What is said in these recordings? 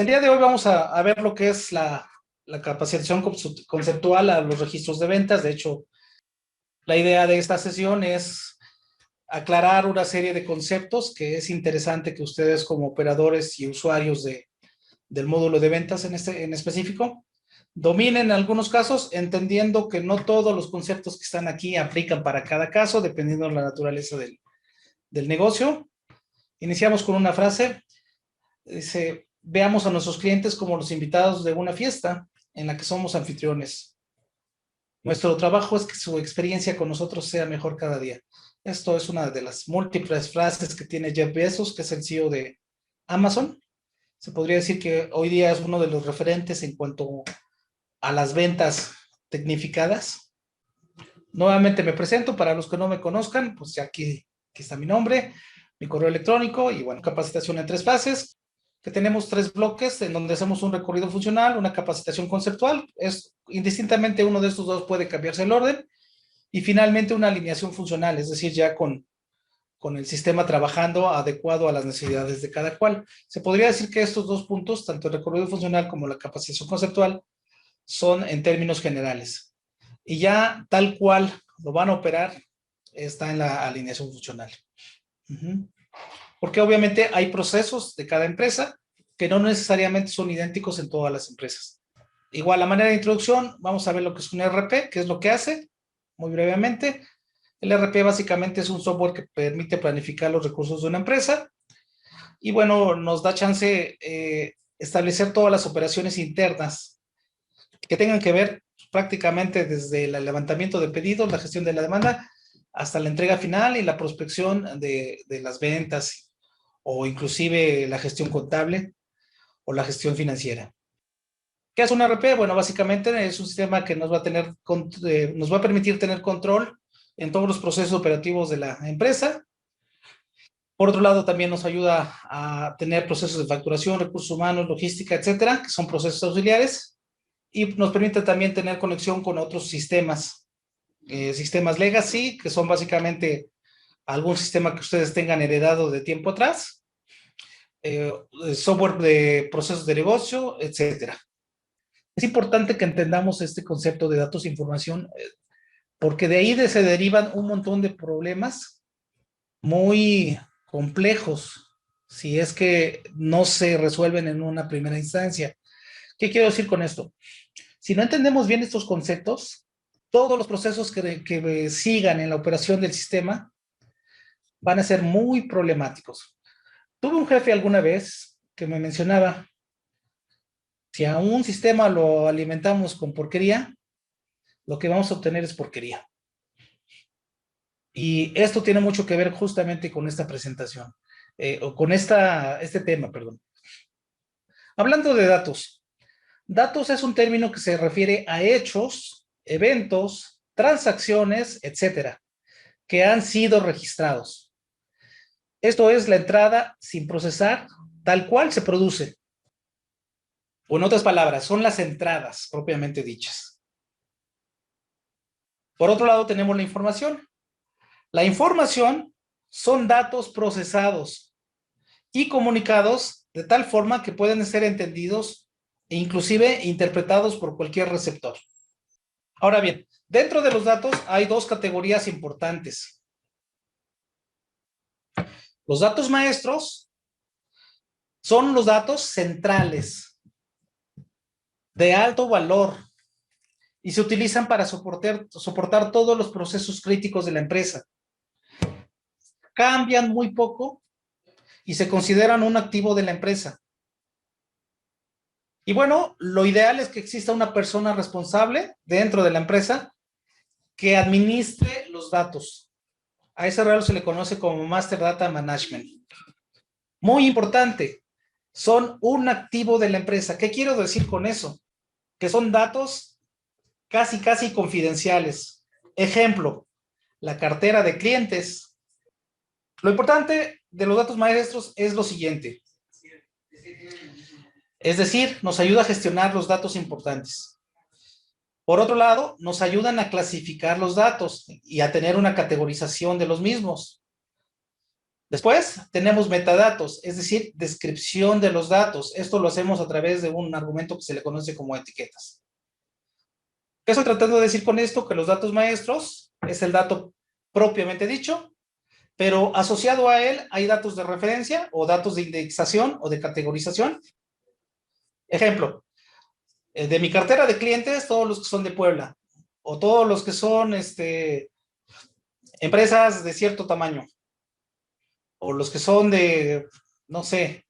El día de hoy vamos a ver lo que es la capacitación conceptual a los registros de ventas. De hecho, la idea de esta sesión es aclarar una serie de conceptos que es interesante que ustedes como operadores y usuarios del módulo de ventas en específico dominen en algunos casos, entendiendo que no todos los conceptos que están aquí aplican para cada caso, dependiendo de la naturaleza del negocio. Iniciamos con una frase. Dice: veamos a nuestros clientes como los invitados de una fiesta en la que somos anfitriones. Nuestro trabajo es que su experiencia con nosotros sea mejor cada día. Esto es una de las múltiples frases que tiene Jeff Bezos, que es el CEO de Amazon. Se podría decir que hoy día es uno de los referentes en cuanto a las ventas tecnificadas. Nuevamente me presento para los que no me conozcan, pues ya aquí está mi nombre, mi correo electrónico y bueno, capacitación en 3 fases, que tenemos 3 bloques en donde hacemos un recorrido funcional, una capacitación conceptual, es indistintamente uno de estos dos puede cambiarse el orden, y finalmente una alineación funcional, es decir, ya con el sistema trabajando adecuado a las necesidades de cada cual. Se podría decir que estos 2 puntos, tanto el recorrido funcional como la capacitación conceptual, son en términos generales. Y ya tal cual lo van a operar, está en la alineación funcional. Porque obviamente hay procesos de cada empresa que no necesariamente son idénticos en todas las empresas. Igual, a manera de introducción, vamos a ver lo que es un ERP, qué es lo que hace, muy brevemente. El ERP básicamente es un software que permite planificar los recursos de una empresa y bueno, nos da chance establecer todas las operaciones internas que tengan que ver prácticamente desde el levantamiento de pedidos, la gestión de la demanda, hasta la entrega final y la prospección de las ventas o inclusive la gestión contable o la gestión financiera. ¿Qué es un ERP? Bueno, básicamente es un sistema que nos va a permitir tener control en todos los procesos operativos de la empresa. Por otro lado, también nos ayuda a tener procesos de facturación, recursos humanos, logística, etcétera, que son procesos auxiliares, y nos permite también tener conexión con otros sistemas, sistemas legacy, que son básicamente algún sistema que ustedes tengan heredado de tiempo atrás, software de procesos de negocio, etcétera. Es importante que entendamos este concepto de datos e información, porque de ahí se derivan un montón de problemas muy complejos si es que no se resuelven en una primera instancia. ¿Qué quiero decir con esto? Si no entendemos bien estos conceptos, todos los procesos que sigan en la operación del sistema van a ser muy problemáticos. Tuve un jefe alguna vez que me mencionaba: si a un sistema lo alimentamos con porquería, lo que vamos a obtener es porquería. Y esto tiene mucho que ver justamente con esta presentación, o con este tema, perdón. Hablando de datos. Datos es un término que se refiere a hechos, eventos, transacciones, etcétera, que han sido registrados. Esto es la entrada sin procesar, tal cual se produce. O en otras palabras, son las entradas propiamente dichas. Por otro lado, tenemos la información. La información son datos procesados y comunicados de tal forma que pueden ser entendidos e inclusive interpretados por cualquier receptor. Ahora bien, dentro de los datos hay 2 categorías importantes. Los datos maestros son los datos centrales de alto valor y se utilizan para soportar todos los procesos críticos de la empresa. Cambian muy poco y se consideran un activo de la empresa. Y bueno, lo ideal es que exista una persona responsable dentro de la empresa que administre los datos. A ese rol se le conoce como Master Data Management. Muy importante, son un activo de la empresa. ¿Qué quiero decir con eso? Que son datos casi confidenciales. Ejemplo, la cartera de clientes. Lo importante de los datos maestros es lo siguiente. Es decir, nos ayuda a gestionar los datos importantes. Por otro lado, nos ayudan a clasificar los datos y a tener una categorización de los mismos. Después tenemos metadatos, es decir, descripción de los datos. Esto lo hacemos a través de un argumento que se le conoce como etiquetas. ¿Qué estoy tratando de decir con esto? Que los datos maestros es el dato propiamente dicho, pero asociado a él hay datos de referencia o datos de indexación o de categorización. Ejemplo, de mi cartera de clientes, todos los que son de Puebla, o todos los que son empresas de cierto tamaño, o los que son de, no sé,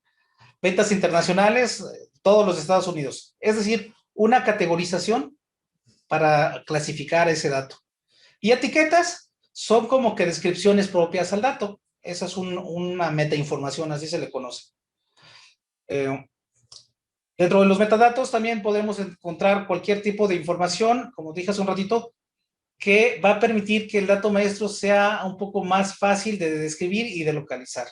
ventas internacionales, todos los Estados Unidos. Es decir, una categorización para clasificar ese dato. Y etiquetas son como que descripciones propias al dato. Esa es una metainformación, así se le conoce. Dentro de los metadatos también podemos encontrar cualquier tipo de información, como dije hace un ratito, que va a permitir que el dato maestro sea un poco más fácil de describir y de localizar.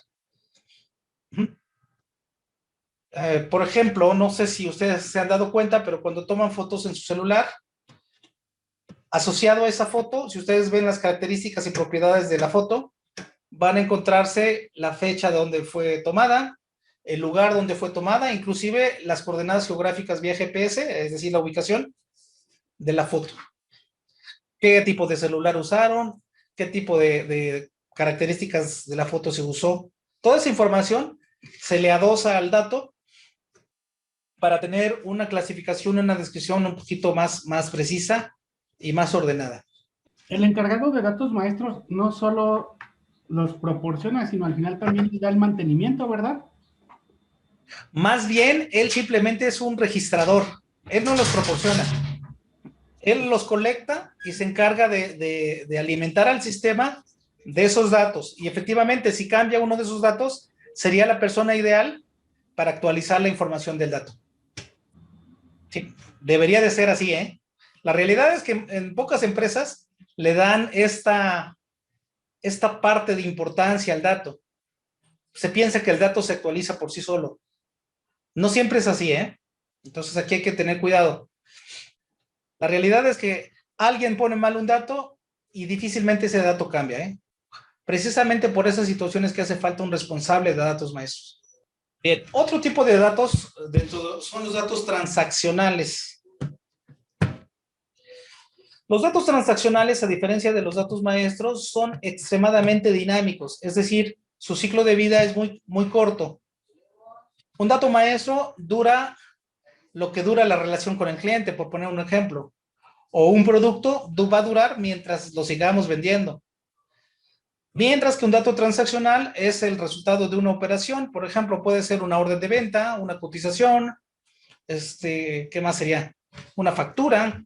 Por ejemplo, no sé si ustedes se han dado cuenta, pero cuando toman fotos en su celular, asociado a esa foto, si ustedes ven las características y propiedades de la foto, van a encontrarse la fecha de donde fue tomada, el lugar donde fue tomada, inclusive las coordenadas geográficas vía GPS, es decir, la ubicación de la foto. ¿Qué tipo de celular usaron? ¿Qué tipo de características de la foto se usó? Toda esa información se le adosa al dato para tener una clasificación, una descripción un poquito más precisa y más ordenada. El encargado de datos maestros no solo los proporciona, sino al final también le da el mantenimiento, ¿verdad? Más bien, él simplemente es un registrador. Él no los proporciona. Él los colecta y se encarga de alimentar al sistema de esos datos. Y efectivamente, si cambia uno de esos datos, sería la persona ideal para actualizar la información del dato. Sí, debería de ser así, ¿eh? La realidad es que en pocas empresas le dan esta parte de importancia al dato. Se piensa que el dato se actualiza por sí solo. No siempre es así, ¿eh? Entonces aquí hay que tener cuidado. La realidad es que alguien pone mal un dato y difícilmente ese dato cambia, ¿eh? Precisamente por esas situaciones que hace falta un responsable de datos maestros. Bien, otro tipo de datos son los datos transaccionales. Los datos transaccionales, a diferencia de los datos maestros, son extremadamente dinámicos, es decir, su ciclo de vida es muy corto. Un dato maestro dura lo que dura la relación con el cliente, por poner un ejemplo. O un producto va a durar mientras lo sigamos vendiendo. Mientras que un dato transaccional es el resultado de una operación. Por ejemplo, puede ser una orden de venta, una cotización, ¿qué más sería? Una factura.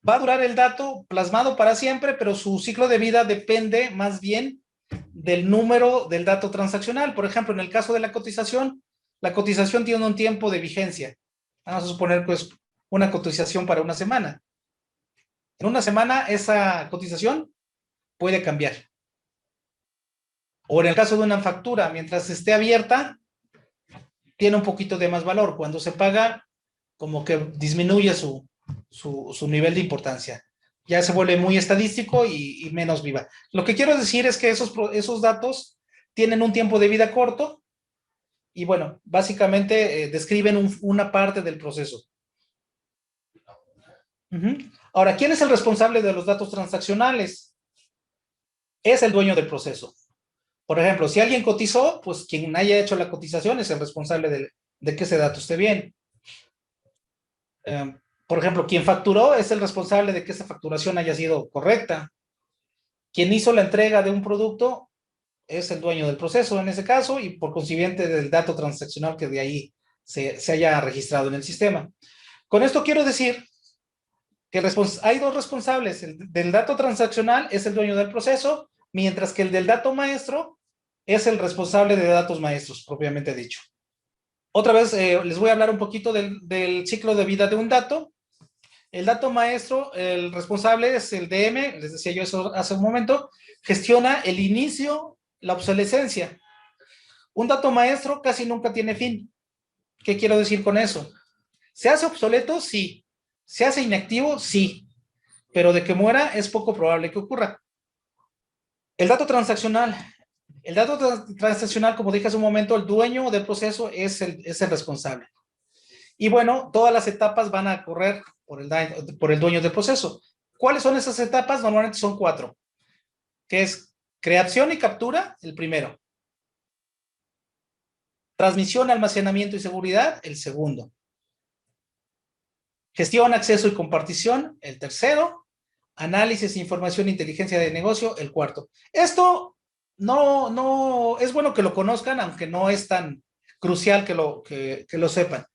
Va a durar el dato plasmado para siempre, pero su ciclo de vida depende más bien del número del dato transaccional. Por ejemplo, en el caso de la cotización tiene un tiempo de vigencia. Vamos a suponer pues una cotización para una semana. En una semana esa cotización puede cambiar. O en el caso de una factura, mientras esté abierta, tiene un poquito de más valor. Cuando se paga, como que disminuye su nivel de importancia. Ya se vuelve muy estadístico y menos viva. Lo que quiero decir es que esos datos tienen un tiempo de vida corto y bueno, básicamente describen una parte del proceso. Ahora, ¿quién es el responsable de los datos transaccionales? Es el dueño del proceso. Por ejemplo, si alguien cotizó, pues quien haya hecho la cotización es el responsable de que ese dato esté bien. Por ejemplo, quien facturó es el responsable de que esa facturación haya sido correcta. Quien hizo la entrega de un producto es el dueño del proceso en ese caso y por consiguiente del dato transaccional que de ahí se haya registrado en el sistema. Con esto quiero decir que hay dos responsables. El del dato transaccional es el dueño del proceso, mientras que el del dato maestro es el responsable de datos maestros, propiamente dicho. Otra vez les voy a hablar un poquito del ciclo de vida de un dato. El dato maestro, el responsable es el DM, les decía yo eso hace un momento, gestiona el inicio, la obsolescencia. Un dato maestro casi nunca tiene fin. ¿Qué quiero decir con eso? ¿Se hace obsoleto? Sí. ¿Se hace inactivo? Sí. Pero de que muera es poco probable que ocurra. El dato transaccional El dato transaccional, como dije hace un momento, el dueño del proceso es el responsable. Y bueno, todas las etapas van a correr por el dueño del proceso. ¿Cuáles son esas etapas? Normalmente son 4, que es creación y captura, el primero. Transmisión, almacenamiento y seguridad, el segundo. Gestión, acceso y compartición, el tercero. Análisis, información e inteligencia de negocio, el cuarto. Esto no es bueno que lo conozcan, aunque no es tan crucial que lo sepan.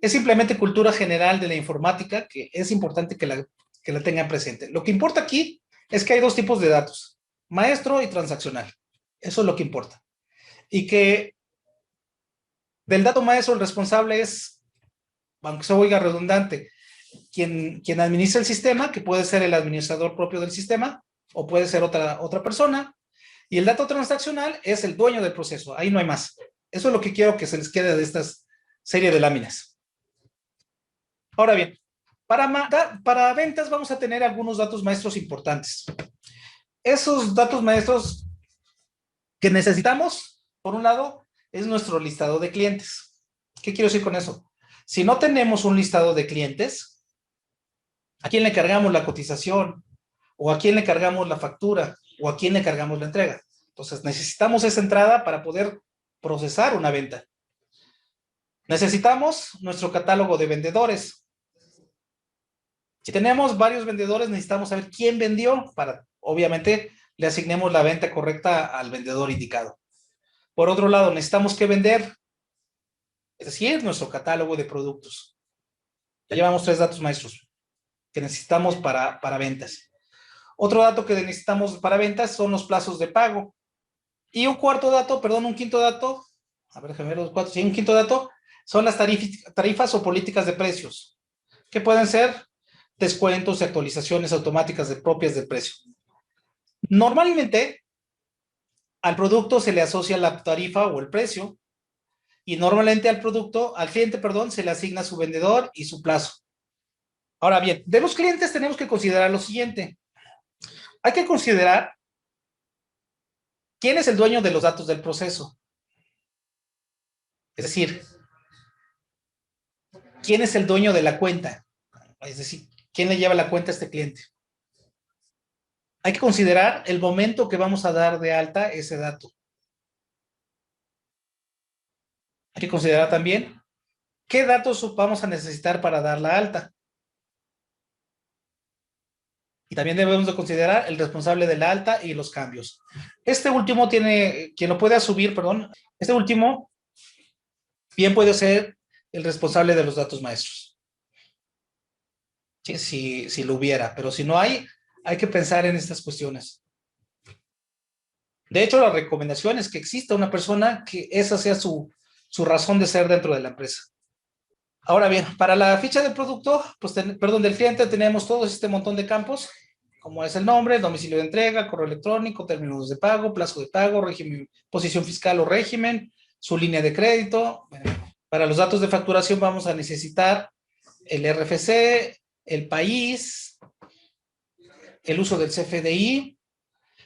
Es simplemente cultura general de la informática que es importante que la tengan presente. Lo que importa aquí es que hay 2 tipos de datos, maestro y transaccional. Eso es lo que importa. Y que del dato maestro el responsable es, aunque se oiga redundante, quien administra el sistema, que puede ser el administrador propio del sistema o puede ser otra persona. Y el dato transaccional es el dueño del proceso. Ahí no hay más. Eso es lo que quiero que se les quede de esta serie de láminas. Ahora bien, para ventas vamos a tener algunos datos maestros importantes. Esos datos maestros que necesitamos, por un lado, es nuestro listado de clientes. ¿Qué quiero decir con eso? Si no tenemos un listado de clientes, ¿a quién le cargamos la cotización? ¿O a quién le cargamos la factura? ¿O a quién le cargamos la entrega? Entonces, necesitamos esa entrada para poder procesar una venta. Necesitamos nuestro catálogo de vendedores. Si tenemos varios vendedores, necesitamos saber quién vendió para, obviamente, le asignemos la venta correcta al vendedor indicado. Por otro lado, necesitamos que vender, es decir, nuestro catálogo de productos. Ya llevamos 3 datos maestros que necesitamos para ventas. Otro dato que necesitamos para ventas son los plazos de pago. Y un quinto dato, a ver, déjame ver los 4, sí, un quinto dato, son las tarifas o políticas de precios, que pueden ser descuentos y actualizaciones automáticas propias del precio. Normalmente, al producto se le asocia la tarifa o el precio, y normalmente al cliente, se le asigna su vendedor y su plazo. Ahora bien, de los clientes tenemos que considerar lo siguiente. Hay que considerar quién es el dueño de los datos del proceso. Es decir, quién es el dueño de la cuenta. Es decir, quién le lleva la cuenta a este cliente. Hay que considerar el momento que vamos a dar de alta ese dato. Hay que considerar también qué datos vamos a necesitar para dar la alta. Y también debemos de considerar el responsable de la alta y los cambios. Este último quien lo puede subir, este último bien puede ser el responsable de los datos maestros. Sí, si lo hubiera, pero si no hay que pensar en estas cuestiones. De hecho, la recomendación es que exista una persona que esa sea su razón de ser dentro de la empresa. Ahora bien, para la ficha del producto, del cliente, tenemos todo este montón de campos, como es el nombre, domicilio de entrega, correo electrónico, términos de pago, plazo de pago, régimen, posición fiscal o régimen, su línea de crédito. Para los datos de facturación vamos a necesitar el RFC, el país, el uso del CFDI,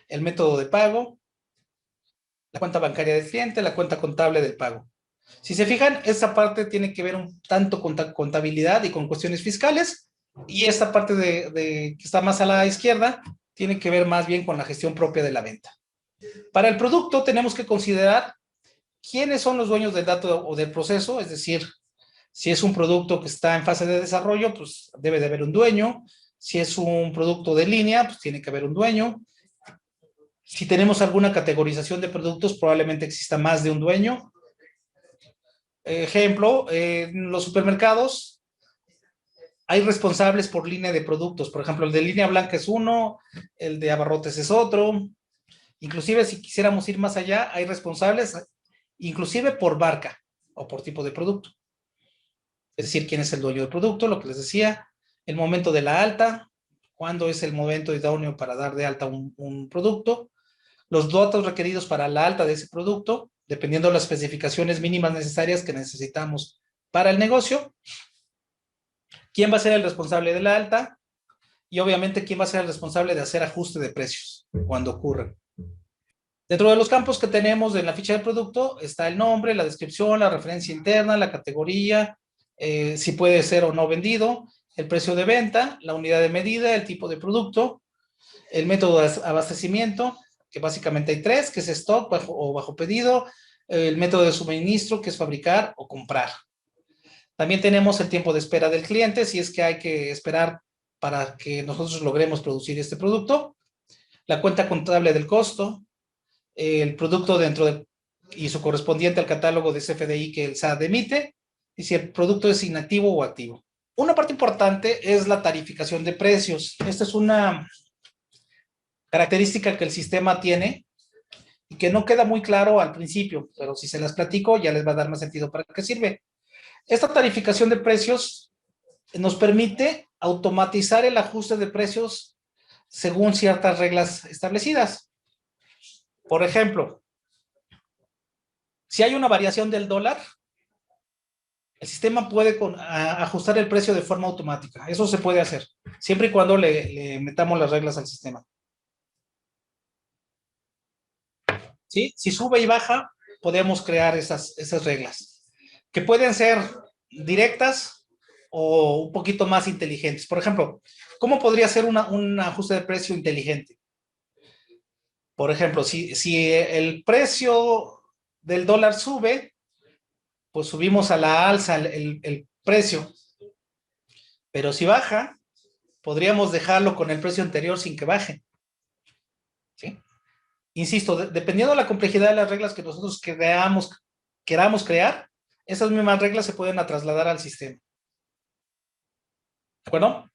el método de pago, la cuenta bancaria del cliente, la cuenta contable del pago. Si se fijan, esta parte tiene que ver un tanto con contabilidad y con cuestiones fiscales, y esta parte que está más a la izquierda tiene que ver más bien con la gestión propia de la venta. Para el producto tenemos que considerar quiénes son los dueños del dato o del proceso, es decir, si es un producto que está en fase de desarrollo, pues debe de haber un dueño. Si es un producto de línea, pues tiene que haber un dueño. Si tenemos alguna categorización de productos, probablemente exista más de un dueño. Ejemplo, en los supermercados hay responsables por línea de productos. Por ejemplo, el de línea blanca es uno, el de abarrotes es otro. Inclusive, si quisiéramos ir más allá, hay responsables, inclusive por marca o por tipo de producto. Es decir, quién es el dueño del producto, lo que les decía, el momento de la alta, cuándo es el momento idóneo para dar de alta un producto, los datos requeridos para la alta de ese producto, dependiendo de las especificaciones mínimas necesarias que necesitamos para el negocio, quién va a ser el responsable de la alta y obviamente quién va a ser el responsable de hacer ajuste de precios cuando ocurre. Dentro de los campos que tenemos en la ficha del producto está el nombre, la descripción, la referencia interna, la categoría, si puede ser o no vendido, el precio de venta, la unidad de medida, el tipo de producto, el método de abastecimiento, que básicamente hay tres, que es stock o bajo pedido, el método de suministro, que es fabricar o comprar. También tenemos el tiempo de espera del cliente, si es que hay que esperar para que nosotros logremos producir este producto, la cuenta contable del costo, el producto y su correspondiente al catálogo de CFDI que el SAT emite, y si el producto es inactivo o activo. Una parte importante es la tarificación de precios. Esta es una característica que el sistema tiene y que no queda muy claro al principio, pero si se las platico ya les va a dar más sentido para qué sirve. Esta tarificación de precios nos permite automatizar el ajuste de precios según ciertas reglas establecidas. Por ejemplo, si hay una variación del dólar, el sistema puede ajustar el precio de forma automática. Eso se puede hacer, siempre y cuando le metamos las reglas al sistema. ¿Sí? Si sube y baja, podemos crear esas reglas, que pueden ser directas o un poquito más inteligentes. Por ejemplo, ¿cómo podría ser un ajuste de precio inteligente? Por ejemplo, si el precio del dólar sube, pues subimos a la alza el precio. Pero si baja, podríamos dejarlo con el precio anterior sin que baje. ¿Sí? Insisto, dependiendo de la complejidad de las reglas que nosotros queramos crear, esas mismas reglas se pueden trasladar al sistema. ¿De acuerdo?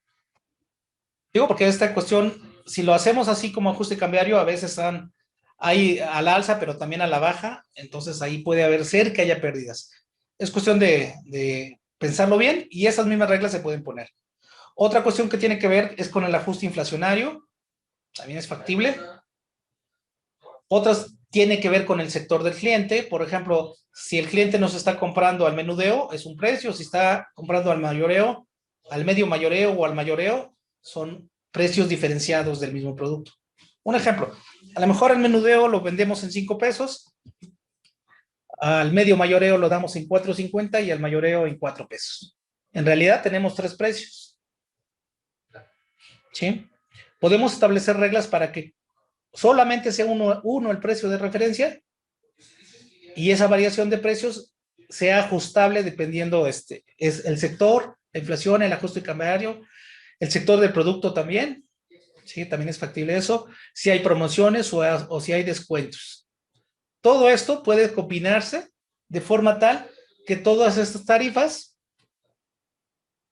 Digo porque esta cuestión, si lo hacemos así como ajuste cambiario, a veces están ahí a la alza, pero también a la baja, entonces ahí puede haber ser que haya pérdidas. Es cuestión de pensarlo bien y esas mismas reglas se pueden poner. Otra cuestión que tiene que ver es con el ajuste inflacionario, también es factible. Otras tiene que ver con el sector del cliente, por ejemplo, si el cliente nos está comprando al menudeo, es un precio, si está comprando al mayoreo, al medio mayoreo o al mayoreo, son precios diferenciados del mismo producto. Un ejemplo, a lo mejor el menudeo lo vendemos en 5 pesos, al medio mayoreo lo damos en 4.50 y al mayoreo en 4 pesos. En realidad tenemos 3 precios. ¿Sí? Podemos establecer reglas para que solamente sea uno el precio de referencia y esa variación de precios sea ajustable dependiendo es el sector, la inflación, el ajuste cambiario, el sector del producto también, ¿sí? También es factible eso, si hay promociones o si hay descuentos. Todo esto puede combinarse de forma tal que todas estas tarifas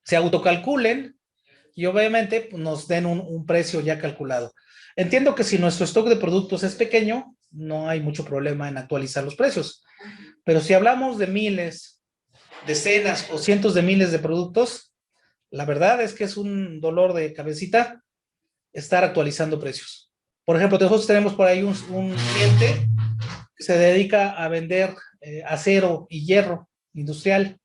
se autocalculen y obviamente pues, nos den un precio ya calculado. Entiendo que si nuestro stock de productos es pequeño, no hay mucho problema en actualizar los precios. Pero si hablamos de miles, decenas o cientos de miles de productos, la verdad es que es un dolor de cabecita estar actualizando precios. Por ejemplo, nosotros tenemos por ahí un cliente que se dedica a vender acero y hierro industrial.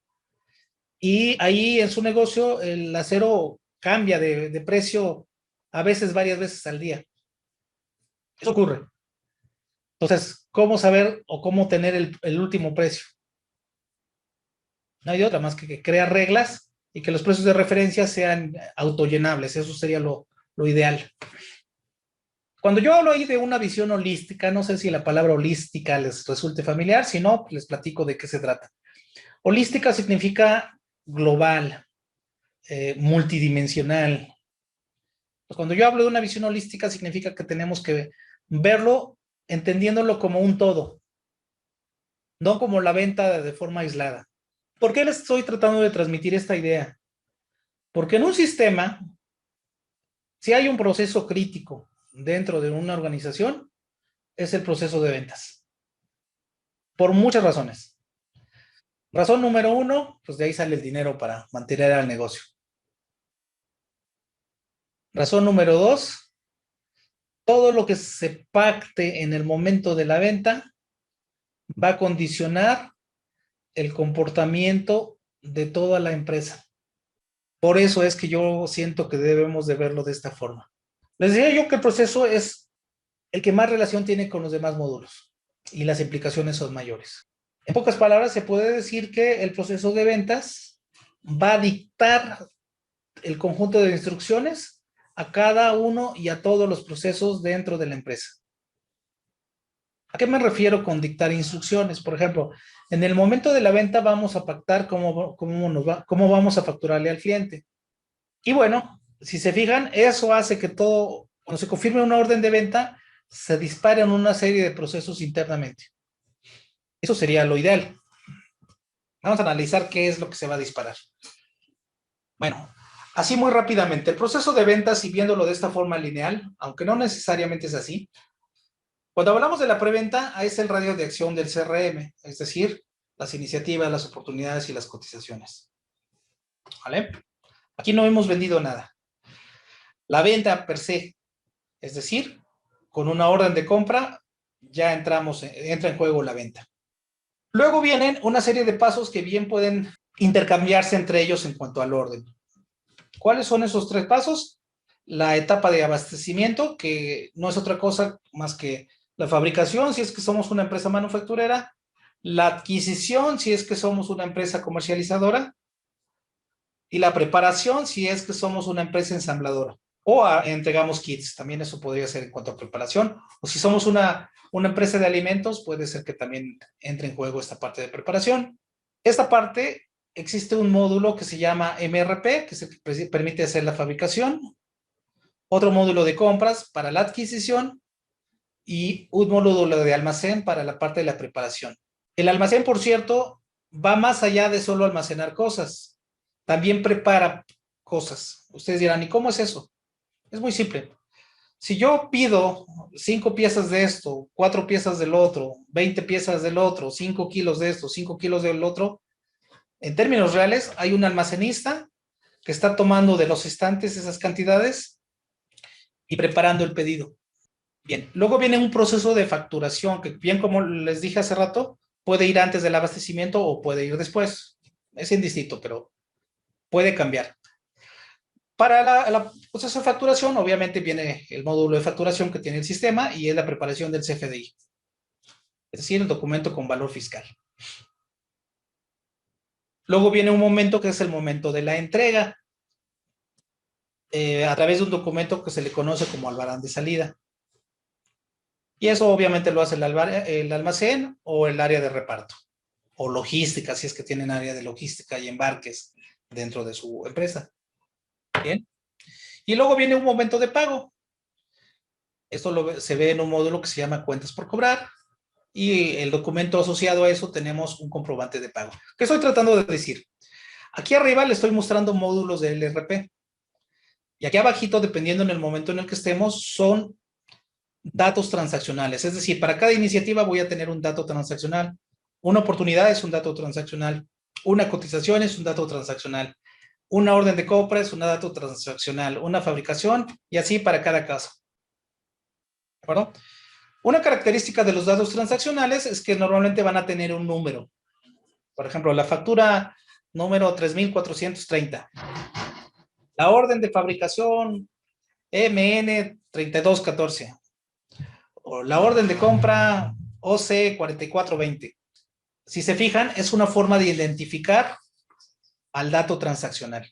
Y ahí en su negocio el acero cambia de precio a veces varias veces al día. Eso ocurre. Entonces, ¿cómo saber o cómo tener el último precio? No hay otra más que crear reglas y que los precios de referencia sean autollenables. Eso sería lo ideal. Cuando yo hablo ahí de una visión holística, no sé si la palabra holística les resulte familiar, si no, les platico de qué se trata. Holística significa global, multidimensional. Pues cuando yo hablo de una visión holística, significa que tenemos que verlo entendiéndolo como un todo, no como la venta de forma aislada. ¿Por qué les estoy tratando de transmitir esta idea? Porque en un sistema, si hay un proceso crítico dentro de una organización, es el proceso de ventas. Por muchas razones. Razón número 1, pues de ahí sale el dinero para mantener al negocio. Razón número 2, todo lo que se pacte en el momento de la venta va a condicionar el comportamiento de toda la empresa. Por eso es que yo siento que debemos de verlo de esta forma. Les decía yo que el proceso es el que más relación tiene con los demás módulos y las implicaciones son mayores. En pocas palabras, se puede decir que el proceso de ventas va a dictar el conjunto de instrucciones a cada uno y a todos los procesos dentro de la empresa. ¿A qué me refiero con dictar instrucciones? Por ejemplo, en el momento de la venta vamos a pactar cómo vamos a facturarle al cliente. Y bueno, si se fijan, eso hace que todo, cuando se confirme una orden de venta, se disparen una serie de procesos internamente. Eso sería lo ideal. Vamos a analizar qué es lo que se va a disparar. Bueno, así muy rápidamente, el proceso de ventas, y viéndolo de esta forma lineal, aunque no necesariamente es así, cuando hablamos de la preventa, es el radio de acción del CRM, es decir, las iniciativas, las oportunidades y las cotizaciones. ¿Vale? Aquí no hemos vendido nada. La venta per se, es decir, con una orden de compra, ya entra en juego la venta. Luego vienen una serie de pasos que bien pueden intercambiarse entre ellos en cuanto al orden. ¿Cuáles son esos 3 pasos? La etapa de abastecimiento, que no es otra cosa más que la fabricación, si es que somos una empresa manufacturera, la adquisición, si es que somos una empresa comercializadora, y la preparación, si es que somos una empresa ensambladora. O entregamos kits, también eso podría ser en cuanto a preparación. O si somos una empresa de alimentos, puede ser que también entre en juego esta parte de preparación. Esta parte, existe un módulo que se llama MRP, que es el que permite hacer la fabricación. Otro módulo de compras para la adquisición y un módulo de almacén para la parte de la preparación. El almacén, por cierto, va más allá de solo almacenar cosas. También prepara cosas. Ustedes dirán, ¿y cómo es eso? Es muy simple. Si yo pido 5 piezas de esto, 4 piezas del otro, 20 piezas del otro, 5 kilos de esto, 5 kilos del otro, en términos reales, hay un almacenista que está tomando de los estantes esas cantidades y preparando el pedido. Bien, luego viene un proceso de facturación que, bien como les dije hace rato, puede ir antes del abastecimiento o puede ir después. Es indistinto, pero puede cambiar. Para el proceso de facturación, obviamente viene el módulo de facturación que tiene el sistema y es la preparación del CFDI, es decir, el documento con valor fiscal. Luego viene un momento que es el momento de la entrega, a través de un documento que se le conoce como albarán de salida. Y eso obviamente lo hace el almacén o el área de reparto, o logística, si es que tienen área de logística y embarques dentro de su empresa. Bien. Y luego viene un momento de pago. Esto se ve en un módulo que se llama cuentas por cobrar, y el documento asociado a eso tenemos un comprobante de pago. ¿Qué estoy tratando de decir? Aquí arriba le estoy mostrando módulos del ERP. Y aquí abajito, dependiendo en el momento en el que estemos, son datos transaccionales. Es decir, para cada iniciativa voy a tener un dato transaccional. Una oportunidad es un dato transaccional. Una cotización es un dato transaccional. Una orden de compra es un dato transaccional. Una fabricación, y así para cada caso. ¿De acuerdo? Una característica de los datos transaccionales es que normalmente van a tener un número. Por ejemplo, la factura número 3430. La orden de fabricación MN 3214. O la orden de compra OC 4420. Si se fijan, es una forma de identificar al dato transaccional.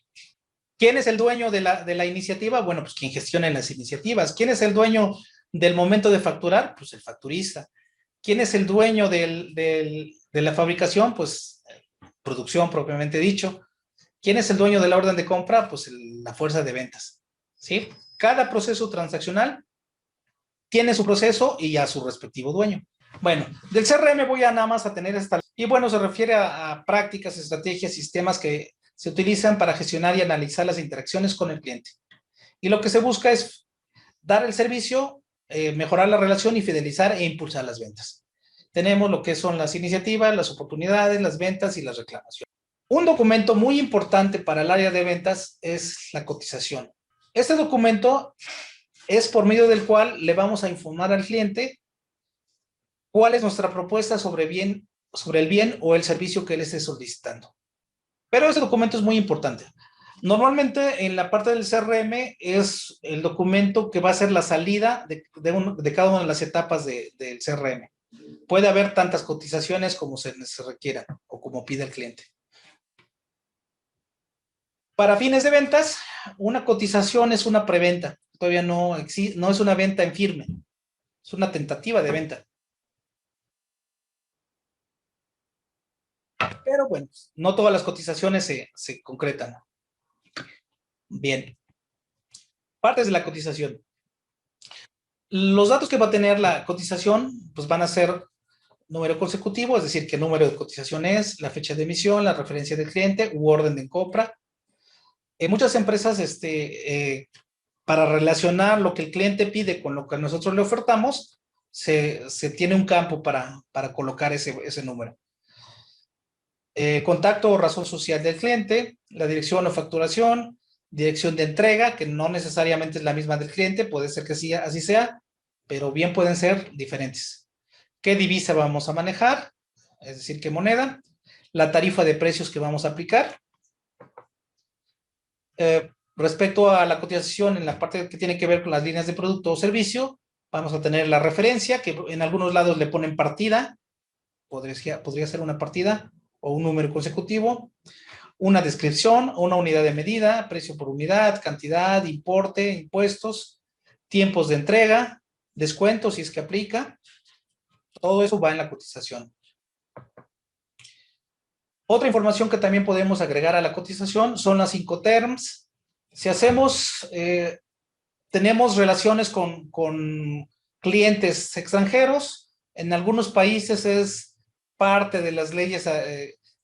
¿Quién es el dueño de la iniciativa? Bueno, pues quien gestiona las iniciativas. ¿Quién es el dueño del momento de facturar? Pues el facturista. ¿Quién es el dueño de la fabricación? Pues producción propiamente dicho. ¿Quién es el dueño de la orden de compra? Pues la fuerza de ventas. ¿Sí? Cada proceso transaccional tiene su proceso y a su respectivo dueño. Bueno, del CRM voy a nada más a tener esta. Y bueno, se refiere a prácticas, estrategias, sistemas que se utilizan para gestionar y analizar las interacciones con el cliente. Y lo que se busca es dar el servicio, mejorar la relación y fidelizar e impulsar las ventas. Tenemos lo que son las iniciativas, las oportunidades, las ventas y las reclamaciones. Un documento muy importante para el área de ventas es la cotización. Este documento es por medio del cual le vamos a informar al cliente cuál es nuestra propuesta sobre el bien o el servicio que él esté solicitando. Pero ese documento es muy importante. Normalmente en la parte del CRM es el documento que va a ser la salida de cada una de las etapas del CRM. Puede haber tantas cotizaciones como se requieran o como pide el cliente. Para fines de ventas, una cotización es una preventa. Todavía no es una venta en firme. Es una tentativa de venta. Pero bueno, no todas las cotizaciones se concretan. Bien. Partes de la cotización. Los datos que va a tener la cotización, pues van a ser número consecutivo, es decir, qué número de cotización es, la fecha de emisión, la referencia del cliente u orden de compra. En muchas empresas, para relacionar lo que el cliente pide con lo que nosotros le ofertamos, se tiene un campo para colocar ese número. Contacto o razón social del cliente, la dirección o facturación, dirección de entrega, que no necesariamente es la misma del cliente, puede ser que sí, así sea, pero bien pueden ser diferentes. ¿Qué divisa vamos a manejar? Es decir, qué moneda. La tarifa de precios que vamos a aplicar. Respecto a la cotización en la parte que tiene que ver con las líneas de producto o servicio, vamos a tener la referencia, que en algunos lados le ponen partida, podría ser una partida o un número consecutivo, una descripción, una unidad de medida, precio por unidad, cantidad, importe, impuestos, tiempos de entrega, descuentos si es que aplica, todo eso va en la cotización. Otra información que también podemos agregar a la cotización son las Incoterms. Si tenemos relaciones con clientes extranjeros, en algunos países es parte de las leyes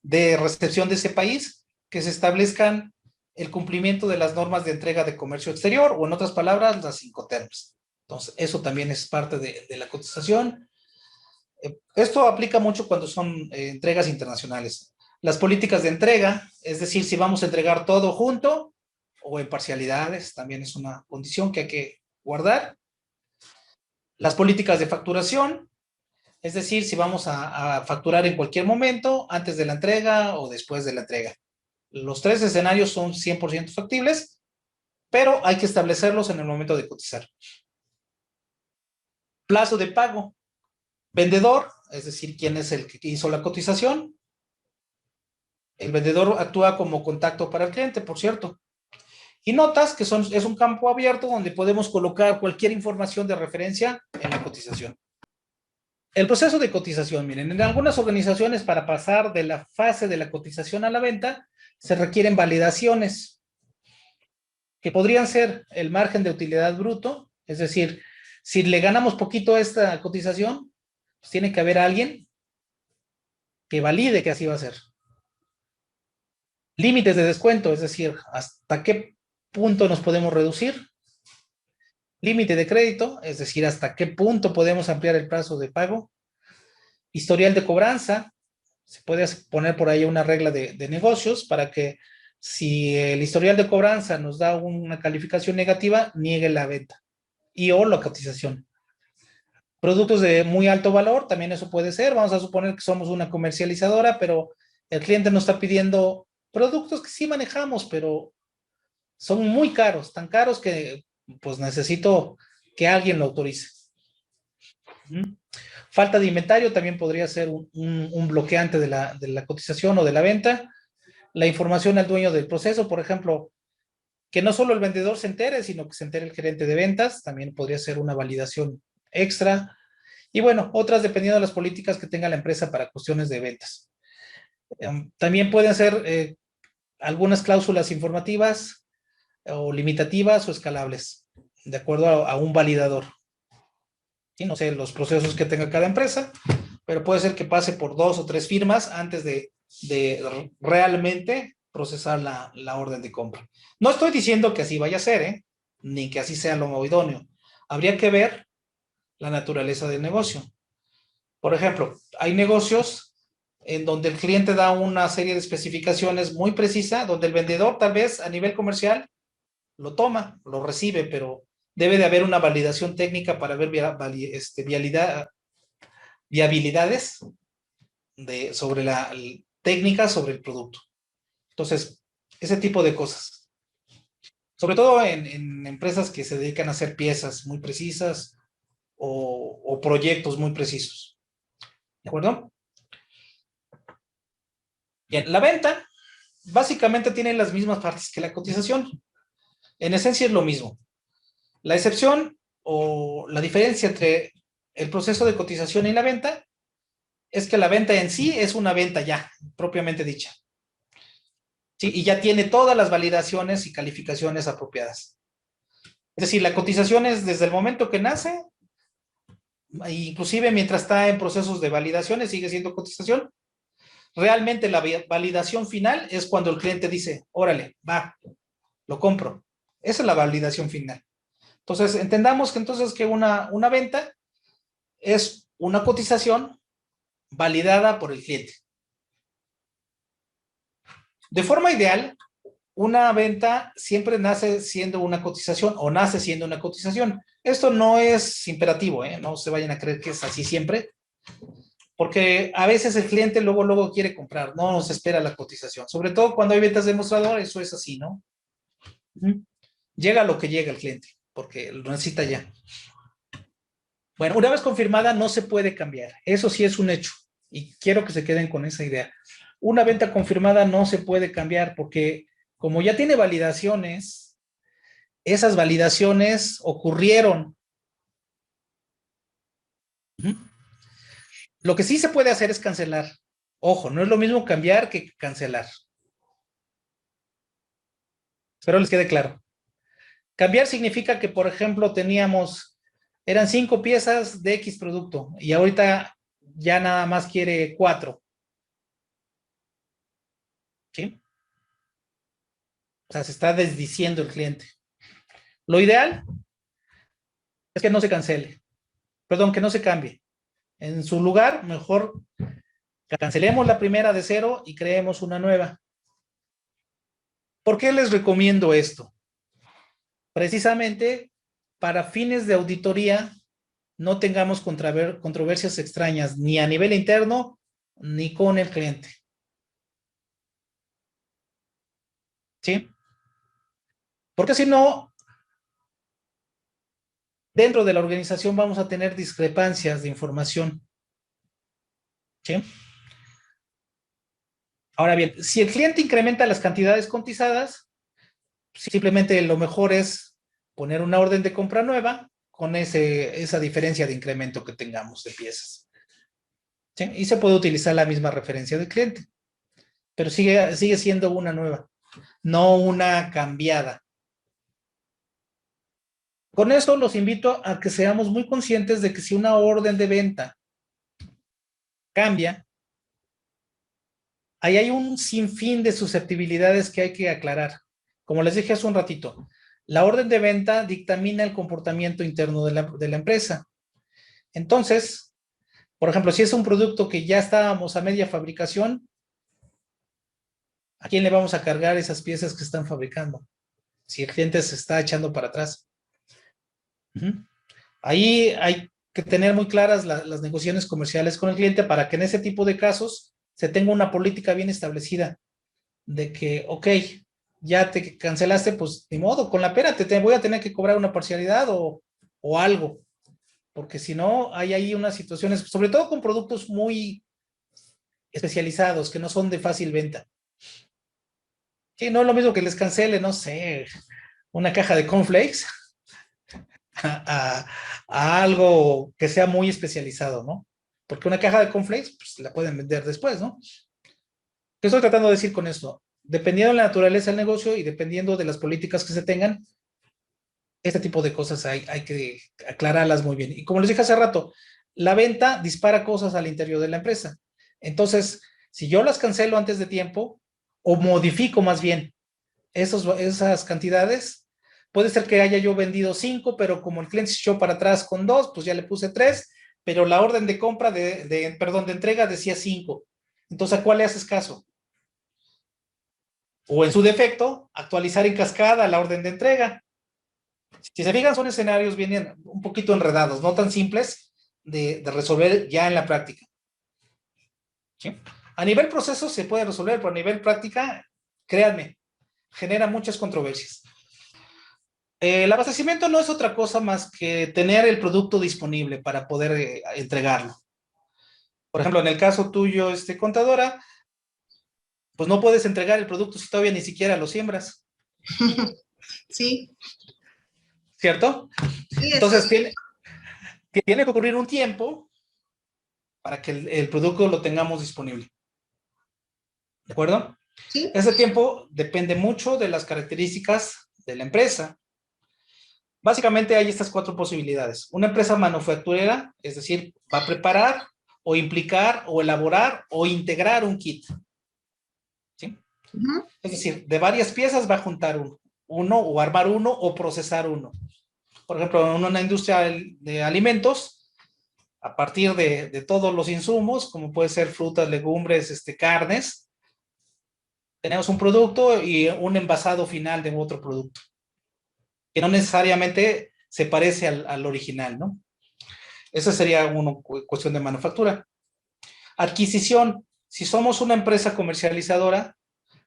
de recepción de ese país que se establezcan el cumplimiento de las normas de entrega de comercio exterior, o en otras palabras, las Incoterms. Entonces, eso también es parte de la cotización. Esto aplica mucho cuando son entregas internacionales. Las políticas de entrega, es decir, si vamos a entregar todo junto o en parcialidades, también es una condición que hay que guardar. Las políticas de facturación, es decir, si vamos a facturar en cualquier momento, antes de la entrega o después de la entrega. Los tres escenarios son 100% factibles, pero hay que establecerlos en el momento de cotizar. Plazo de pago. Vendedor, es decir, quién es el que hizo la cotización. El vendedor actúa como contacto para el cliente, por cierto. Y notas, que es un campo abierto donde podemos colocar cualquier información de referencia en la cotización. El proceso de cotización, miren, en algunas organizaciones para pasar de la fase de la cotización a la venta, se requieren validaciones, que podrían ser el margen de utilidad bruto, es decir, si le ganamos poquito a esta cotización, pues tiene que haber alguien que valide que así va a ser. Límites de descuento, es decir, hasta qué punto nos podemos reducir. Límite de crédito, es decir, hasta qué punto podemos ampliar el plazo de pago. Historial de cobranza, se puede poner por ahí una regla de negocios para que si el historial de cobranza nos da una calificación negativa, niegue la venta y o la cotización. Productos de muy alto valor, también eso puede ser. Vamos a suponer que somos una comercializadora, pero el cliente nos está pidiendo productos que sí manejamos, pero son muy caros, tan caros que pues necesito que alguien lo autorice. Falta de inventario también podría ser un bloqueante de la cotización o de la venta. La información al dueño del proceso, por ejemplo, que no solo el vendedor se entere, sino que se entere el gerente de ventas, también podría ser una validación extra. Y bueno, otras dependiendo de las políticas que tenga la empresa para cuestiones de ventas. También pueden ser algunas cláusulas informativas o limitativas o escalables, de acuerdo a un validador. ¿Sí? No sé los procesos que tenga cada empresa, pero puede ser que pase por 2 o 3 firmas antes de realmente procesar la orden de compra. No estoy diciendo que así vaya a ser, ni que así sea lo idóneo. Habría que ver la naturaleza del negocio. Por ejemplo, hay negocios en donde el cliente da una serie de especificaciones muy precisa, donde el vendedor tal vez a nivel comercial lo toma, lo recibe, pero debe de haber una validación técnica para ver viabilidades sobre la técnica sobre el producto. Entonces, ese tipo de cosas. sobre todo en empresas que se dedican a hacer piezas muy precisas o proyectos muy precisos. ¿De acuerdo? Bien, la venta básicamente tiene las mismas partes que la cotización. En esencia es lo mismo. La excepción o la diferencia entre el proceso de cotización y la venta es que la venta en sí es una venta ya, propiamente dicha. ¿Sí? Y ya tiene todas las validaciones y calificaciones apropiadas. Es decir, la cotización es desde el momento que nace, inclusive mientras está en procesos de validaciones, sigue siendo cotización. Realmente la validación final es cuando el cliente dice, órale, va, lo compro. Esa es la validación final. Entonces, entendamos que entonces que una venta es una cotización validada por el cliente. De forma ideal, una venta siempre nace siendo una cotización o nace siendo una cotización. Esto no es imperativo, ¿eh? No se vayan a creer que es así siempre, porque a veces el cliente luego quiere comprar, no nos espera la cotización. Sobre todo cuando hay ventas de mostrador, eso es así, ¿no? Llega lo que llega el cliente, porque lo necesita ya. Bueno, una vez confirmada no se puede cambiar. Eso sí es un hecho. Y quiero que se queden con esa idea. Una venta confirmada no se puede cambiar porque como ya tiene validaciones, esas validaciones ocurrieron. Lo que sí se puede hacer es cancelar. Ojo, no es lo mismo cambiar que cancelar. Espero les quede claro. Cambiar significa que, por ejemplo, eran 5 piezas de X producto y ahorita ya nada más quiere 4. ¿Sí? O sea, se está desdiciendo el cliente. Lo ideal es que no se cancele. Perdón, que no se cambie. En su lugar, mejor cancelemos la primera de cero y creemos una nueva. ¿Por qué les recomiendo esto? Precisamente para fines de auditoría no tengamos controversias extrañas ni a nivel interno ni con el cliente. ¿Sí? Porque si no, dentro de la organización vamos a tener discrepancias de información. ¿Sí? Ahora bien, si el cliente incrementa las cantidades cotizadas, simplemente lo mejor es poner una orden de compra nueva con esa diferencia de incremento que tengamos de piezas. ¿Sí? Y se puede utilizar la misma referencia del cliente, pero sigue siendo una nueva, no una cambiada. Con eso los invito a que seamos muy conscientes de que si una orden de venta cambia, ahí hay un sinfín de susceptibilidades que hay que aclarar. Como les dije hace un ratito, la orden de venta dictamina el comportamiento interno de la empresa. Entonces, por ejemplo, si es un producto que ya estábamos a media fabricación, ¿a quién le vamos a cargar esas piezas que están fabricando? Si el cliente se está echando para atrás. Ahí hay que tener muy claras las negociaciones comerciales con el cliente para que en ese tipo de casos se tenga una política bien establecida de que, ok, ya te cancelaste, pues ni modo, con la pena te voy a tener que cobrar una parcialidad o algo, porque si no, hay ahí unas situaciones, sobre todo con productos muy especializados que no son de fácil venta. Sí, no es lo mismo que les cancele, no sé, una caja de cornflakes a algo que sea muy especializado, ¿no? Porque una caja de cornflakes, pues la pueden vender después, ¿no? ¿Qué estoy tratando de decir con esto? Dependiendo de la naturaleza del negocio y dependiendo de las políticas que se tengan, este tipo de cosas hay que aclararlas muy bien. Y como les dije hace rato, la venta dispara cosas al interior de la empresa. Entonces, si yo las cancelo antes de tiempo o modifico más bien esas cantidades, puede ser que haya yo vendido 5, pero como el cliente se echó para atrás con 2, pues ya le puse 3, pero la orden de compra de entrega decía 5. Entonces, ¿a cuál le haces caso? O en su defecto, actualizar en cascada la orden de entrega. Si se fijan, son escenarios bien un poquito enredados, no tan simples de resolver ya en la práctica. ¿Sí? A nivel proceso se puede resolver, pero a nivel práctica, créanme, genera muchas controversias. El abastecimiento no es otra cosa más que tener el producto disponible para poder entregarlo. Por ejemplo, en el caso tuyo, contadora, pues no puedes entregar el producto si todavía ni siquiera lo siembras, Sí, ¿cierto? sí, Entonces tiene que ocurrir un tiempo para que el producto lo tengamos disponible. ¿De acuerdo? sí. Ese tiempo depende mucho de las características de la empresa. Básicamente hay estas 4 posibilidades. Una empresa manufacturera, es decir, va a preparar o implicar o elaborar o integrar un kit. ¿Sí? Ujú. Es decir, de varias piezas va a juntar uno o armar uno o procesar uno. Por ejemplo, en una industria de alimentos, a partir de todos los insumos, como puede ser frutas, legumbres, carnes, tenemos un producto y un envasado final de otro producto, que no necesariamente se parece al original, ¿no? Esa sería una cuestión de manufactura. Adquisición. Si somos una empresa comercializadora,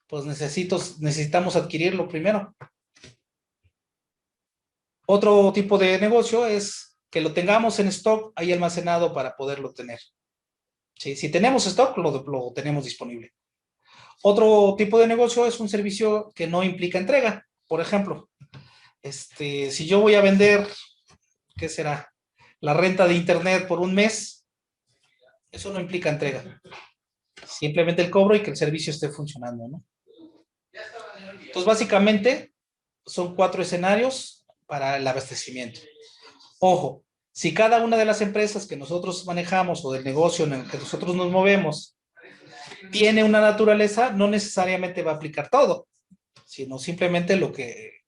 pues necesitamos adquirirlo primero. Otro tipo de negocio es que lo tengamos en stock ahí almacenado para poderlo tener. ¿Sí? Si tenemos stock, lo tenemos disponible. Otro tipo de negocio es un servicio que no implica entrega. Por ejemplo, si yo voy a vender, ¿qué será? La renta de internet por un mes, eso no implica entrega. Simplemente el cobro y que el servicio esté funcionando, ¿no? Entonces, básicamente, son 4 escenarios para el abastecimiento. Ojo, si cada una de las empresas que nosotros manejamos o del negocio en el que nosotros nos movemos tiene una naturaleza, no necesariamente va a aplicar todo, sino simplemente lo que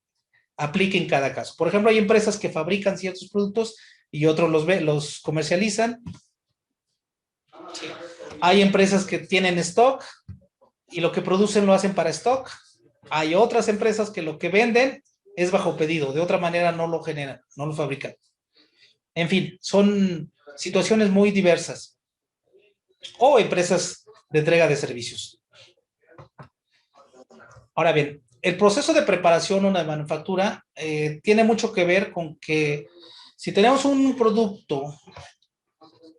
aplique en cada caso. Por ejemplo, hay empresas que fabrican ciertos productos y otros los comercializan. Hay empresas que tienen stock y lo que producen lo hacen para stock. Hay otras empresas que lo que venden es bajo pedido, de otra manera no lo generan, no lo fabrican. En fin, son situaciones muy diversas. O empresas de entrega de servicios. Ahora bien, el proceso de preparación o de manufactura tiene mucho que ver con que si tenemos un producto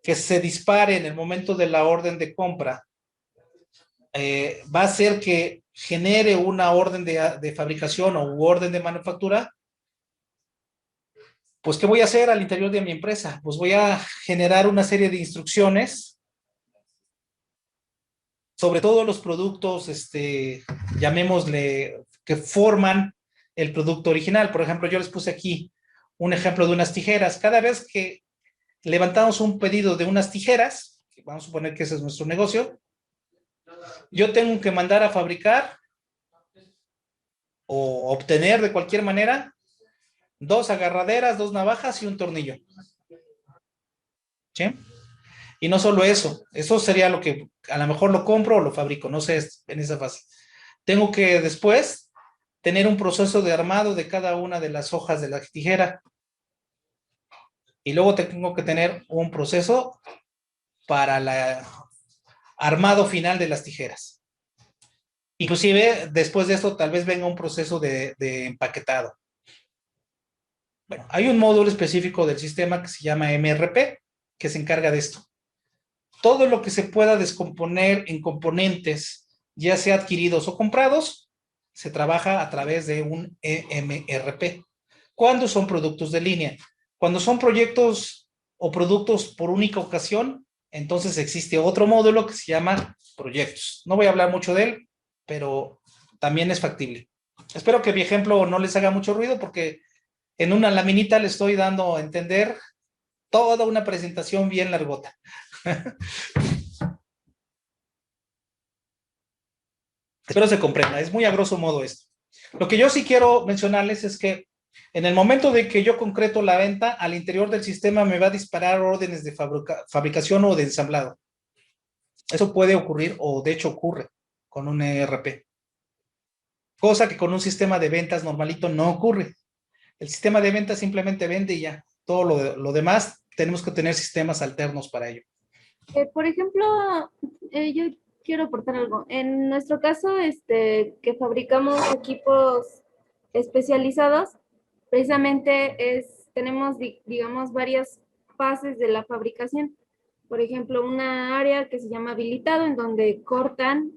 que se dispare en el momento de la orden de compra, va a hacer que genere una orden de fabricación o orden de manufactura. Pues, ¿qué voy a hacer al interior de mi empresa? Pues voy a generar una serie de instrucciones sobre todo los productos, llamémosle, que forman el producto original. Por ejemplo, yo les puse aquí un ejemplo de unas tijeras. Cada vez que levantamos un pedido de unas tijeras, vamos a suponer que ese es nuestro negocio, yo tengo que mandar a fabricar o obtener de cualquier manera 2 agarraderas, 2 navajas y un tornillo. ¿Sí? Y no solo eso sería lo que a lo mejor lo compro o lo fabrico, no sé, en esa fase. Tengo que después tener un proceso de armado de cada una de las hojas de la tijera. Y luego tengo que tener un proceso para el armado final de las tijeras. Inclusive, después de esto, tal vez venga un proceso de empaquetado. Bueno, hay un módulo específico del sistema que se llama MRP, que se encarga de esto. Todo lo que se pueda descomponer en componentes, ya sea adquiridos o comprados, se trabaja a través de un EMRP. ¿Cuándo son productos de línea? Cuando son proyectos o productos por única ocasión, entonces existe otro módulo que se llama proyectos. No voy a hablar mucho de él, pero también es factible. Espero que mi ejemplo no les haga mucho ruido porque en una laminita le estoy dando a entender toda una presentación bien largota. Espero se comprenda, es muy a grosso modo esto. Lo que yo sí quiero mencionarles es que en el momento de que yo concreto la venta, al interior del sistema me va a disparar órdenes de fabricación o de ensamblado. Eso puede ocurrir, o de hecho ocurre, con un ERP. Cosa que con un sistema de ventas normalito no ocurre. El sistema de ventas simplemente vende y ya. Todo lo demás tenemos que tener sistemas alternos para ello. Por ejemplo, yo quiero aportar algo. En nuestro caso, que fabricamos equipos especializados, precisamente tenemos, digamos, varias fases de la fabricación. Por ejemplo, una área que se llama habilitado, en donde cortan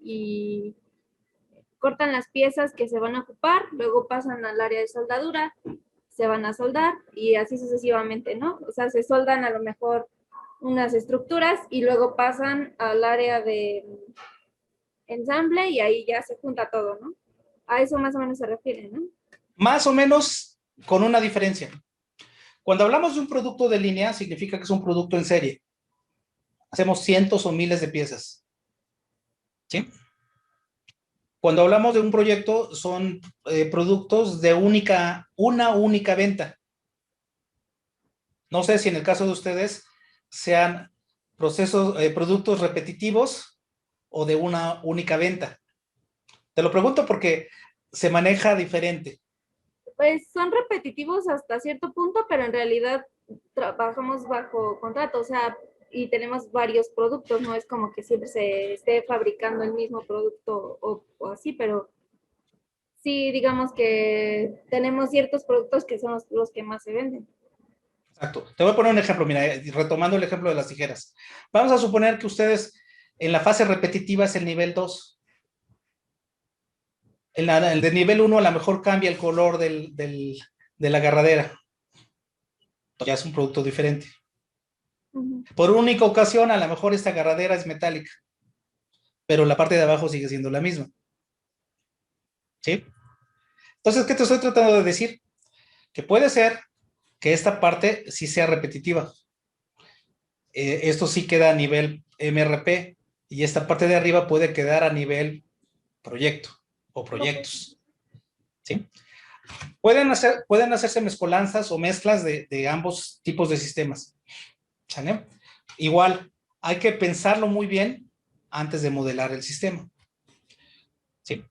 las piezas que se van a ocupar, luego pasan al área de soldadura, se van a soldar y así sucesivamente, ¿no? O sea, se soldan a lo mejor unas estructuras y luego pasan al área de ensamble y ahí ya se junta todo, ¿no? A eso más o menos se refiere, ¿no? Más o menos con una diferencia. Cuando hablamos de un producto de línea, significa que es un producto en serie. Hacemos cientos o miles de piezas. ¿Sí? Cuando hablamos de un proyecto, son productos de una única venta. No sé si en el caso de ustedes sean productos repetitivos o de una única venta. Te lo pregunto porque se maneja diferente. Pues son repetitivos hasta cierto punto, pero en realidad trabajamos bajo contrato, o sea, y tenemos varios productos, no es como que siempre se esté fabricando el mismo producto o así, pero sí, digamos que tenemos ciertos productos que son los que más se venden. Exacto. Te voy a poner un ejemplo, mira, retomando el ejemplo de las tijeras. Vamos a suponer que ustedes en la fase repetitiva es el nivel 2. El de nivel 1 a lo mejor cambia el color de la agarradera. Ya es un producto diferente. Por única ocasión, a lo mejor esta agarradera es metálica, pero la parte de abajo sigue siendo la misma. ¿Sí? Entonces, ¿qué te estoy tratando de decir? Que puede ser que esta parte sí sea repetitiva. Esto sí queda a nivel MRP y esta parte de arriba puede quedar a nivel proyecto o proyectos. ¿Sí? Pueden hacerse mezcolanzas o mezclas de ambos tipos de sistemas. ¿Sale? Igual, hay que pensarlo muy bien antes de modelar el sistema. ¿Sí?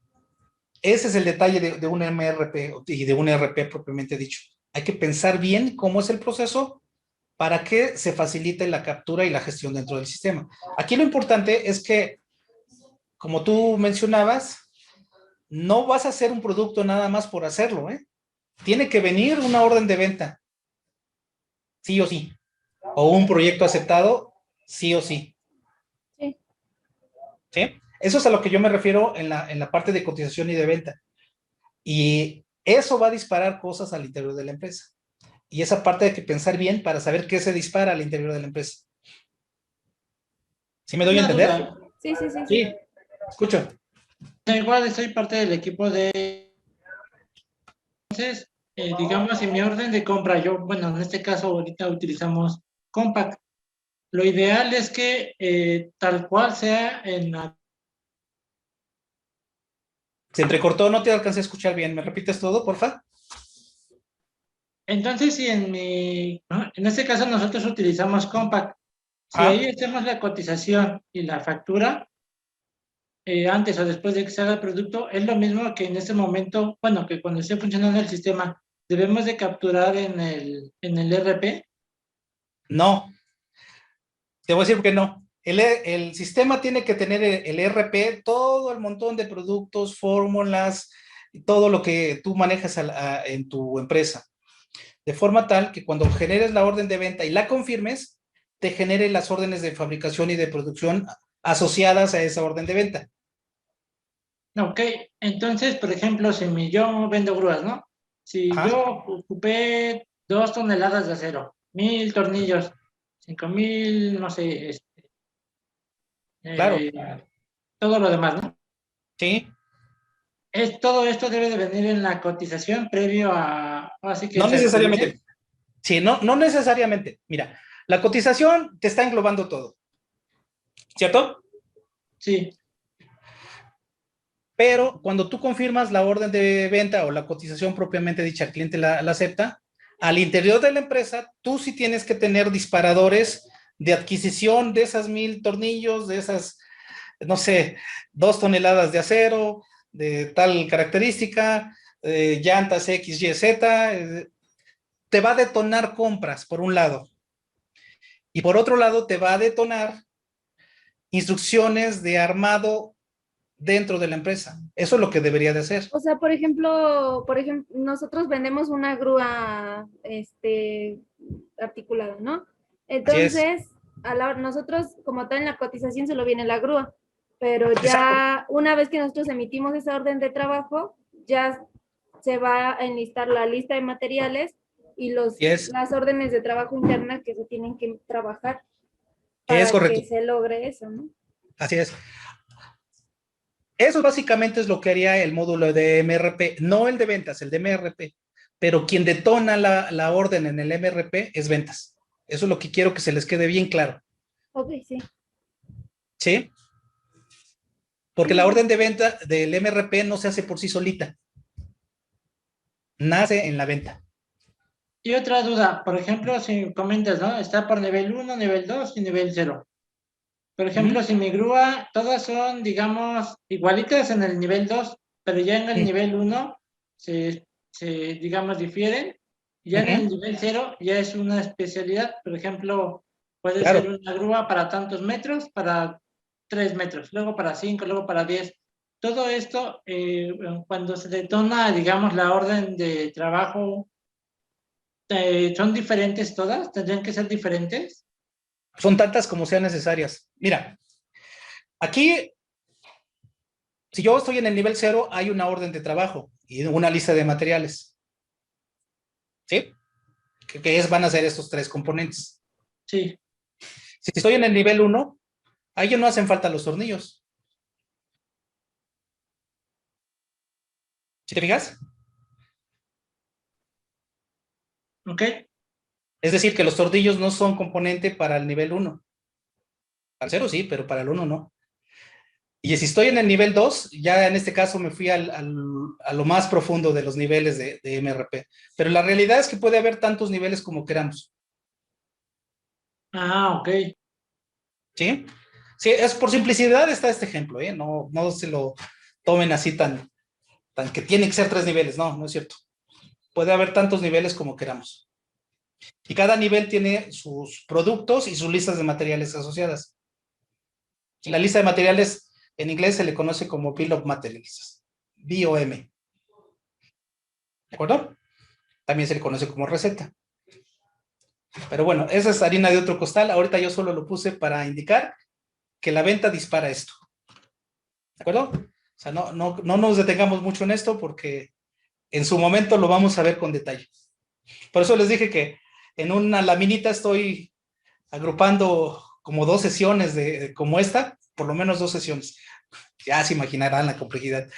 Ese es el detalle de un MRP y de un RP propiamente dicho. Hay que pensar bien cómo es el proceso para que se facilite la captura y la gestión dentro del sistema. Aquí lo importante es que, como tú mencionabas, no vas a hacer un producto nada más por hacerlo, ¿eh? Tiene que venir una orden de venta, sí o sí, o un proyecto aceptado, sí o sí. Sí. ¿Sí? Eso es a lo que yo me refiero en la parte de cotización y de venta. Y eso va a disparar cosas al interior de la empresa. Y esa parte hay que pensar bien para saber qué se dispara al interior de la empresa. ¿Sí me doy a Una entender? duda. Sí, sí, sí, sí. Sí, escucho. Igual soy parte del equipo de... Entonces, digamos, en mi orden de compra, yo, bueno, en este caso ahorita utilizamos Compaq. Lo ideal es que tal cual sea en la... Se entrecortó, no te alcancé a escuchar bien. ¿Me repites todo, porfa? Entonces, si en mi... ¿no? En este caso nosotros utilizamos Compaq. Si ahí hacemos la cotización y la factura, antes o después de que se haga el producto, es lo mismo que en este momento, bueno, que cuando esté funcionando el sistema, debemos de capturar en el RP. No, te voy a decir que no. El sistema tiene que tener el ERP, todo el montón de productos, fórmulas, todo lo que tú manejas en tu empresa. De forma tal que cuando generes la orden de venta y la confirmes, te genere las órdenes de fabricación y de producción asociadas a esa orden de venta. Ok, entonces, por ejemplo, si yo vendo grúas, ¿no? Si Ajá. yo ocupé 2 toneladas de acero, 1,000 tornillos, 5,000, no sé, Claro, eh, todo lo demás, ¿no? sí. Todo esto debe de venir en la cotización previo a, así que No se actualice. necesariamente. Sí, no necesariamente. Mira, la cotización te está englobando todo, ¿cierto? Sí, Pero cuando tú confirmas la orden de venta o la cotización propiamente dicha, el cliente la acepta, al interior de la empresa, tú sí tienes que tener disparadores de adquisición de esas 1,000 tornillos, de esas, no sé, 2 toneladas de acero, de tal característica, llantas X, Y, Z, te va a detonar compras, por un lado. Y por otro lado, te va a detonar instrucciones de armado dentro de la empresa. Eso es lo que debería de hacer. O sea, por ejemplo, nosotros vendemos una grúa, articulada, ¿no? Así es. Entonces, nosotros como tal en la cotización se lo viene la grúa, pero Exacto. ya una vez que nosotros emitimos esa orden de trabajo, ya se va a enlistar la lista de materiales y Y es las órdenes de trabajo interna que se tienen que trabajar para correcto. que se logre eso, ¿no? Así es. Eso básicamente es lo que haría el módulo de MRP, no el de ventas, el de MRP. Pero quien detona la orden en el MRP es ventas. Eso es lo que quiero que se les quede bien claro. Ok, sí. ¿Sí? Porque la orden de venta del MRP no se hace por sí solita. Nace en la venta. Y otra duda, por ejemplo, si comentas, ¿no? Está por nivel 1, nivel 2 y nivel 0. Por ejemplo, si mi grúa, todas son, digamos, igualitas en el nivel 2, pero ya en el nivel 1 digamos, difieren. Ya en el nivel 0 ya es una especialidad. Por ejemplo, puede ser Claro. una grúa para tantos metros, para 3 metros, luego para 5, luego para 10. Todo esto, cuando se detona, digamos, la orden de trabajo, ¿son diferentes todas? ¿Tendrían que ser diferentes? Son tantas como sean necesarias. Mira, aquí, si yo estoy en el nivel 0, hay una orden de trabajo y una lista de materiales. ¿Sí? Van a ser estos 3 componentes. Sí. Si estoy en el nivel 1, ahí ya no hacen falta los tornillos. ¿Sí te fijas? ¿Ok? Es decir, que los tornillos no son componente para el nivel 1. Al 0 sí, pero para el 1 no. Y si estoy en el nivel 2, ya en este caso me fui a lo más profundo de los niveles de MRP. Pero la realidad es que puede haber tantos niveles como queramos. Ah, ok. ¿Sí? Sí, es por simplicidad está este ejemplo, ¿eh? No se lo tomen así tan que tiene que ser 3 niveles. No, no es cierto. Puede haber tantos niveles como queramos. Y cada nivel tiene sus productos y sus listas de materiales asociadas. La lista de materiales en inglés se le conoce como Bill of Materials, BOM. ¿De acuerdo? También se le conoce como receta. Pero bueno, esa es harina de otro costal. Ahorita yo solo lo puse para indicar que la venta dispara esto. ¿De acuerdo? O sea, no nos detengamos mucho en esto porque en su momento lo vamos a ver con detalle. Por eso les dije que en una laminita estoy agrupando como 2 sesiones como esta, por lo menos 2 sesiones. Ya se imaginarán la complejidad.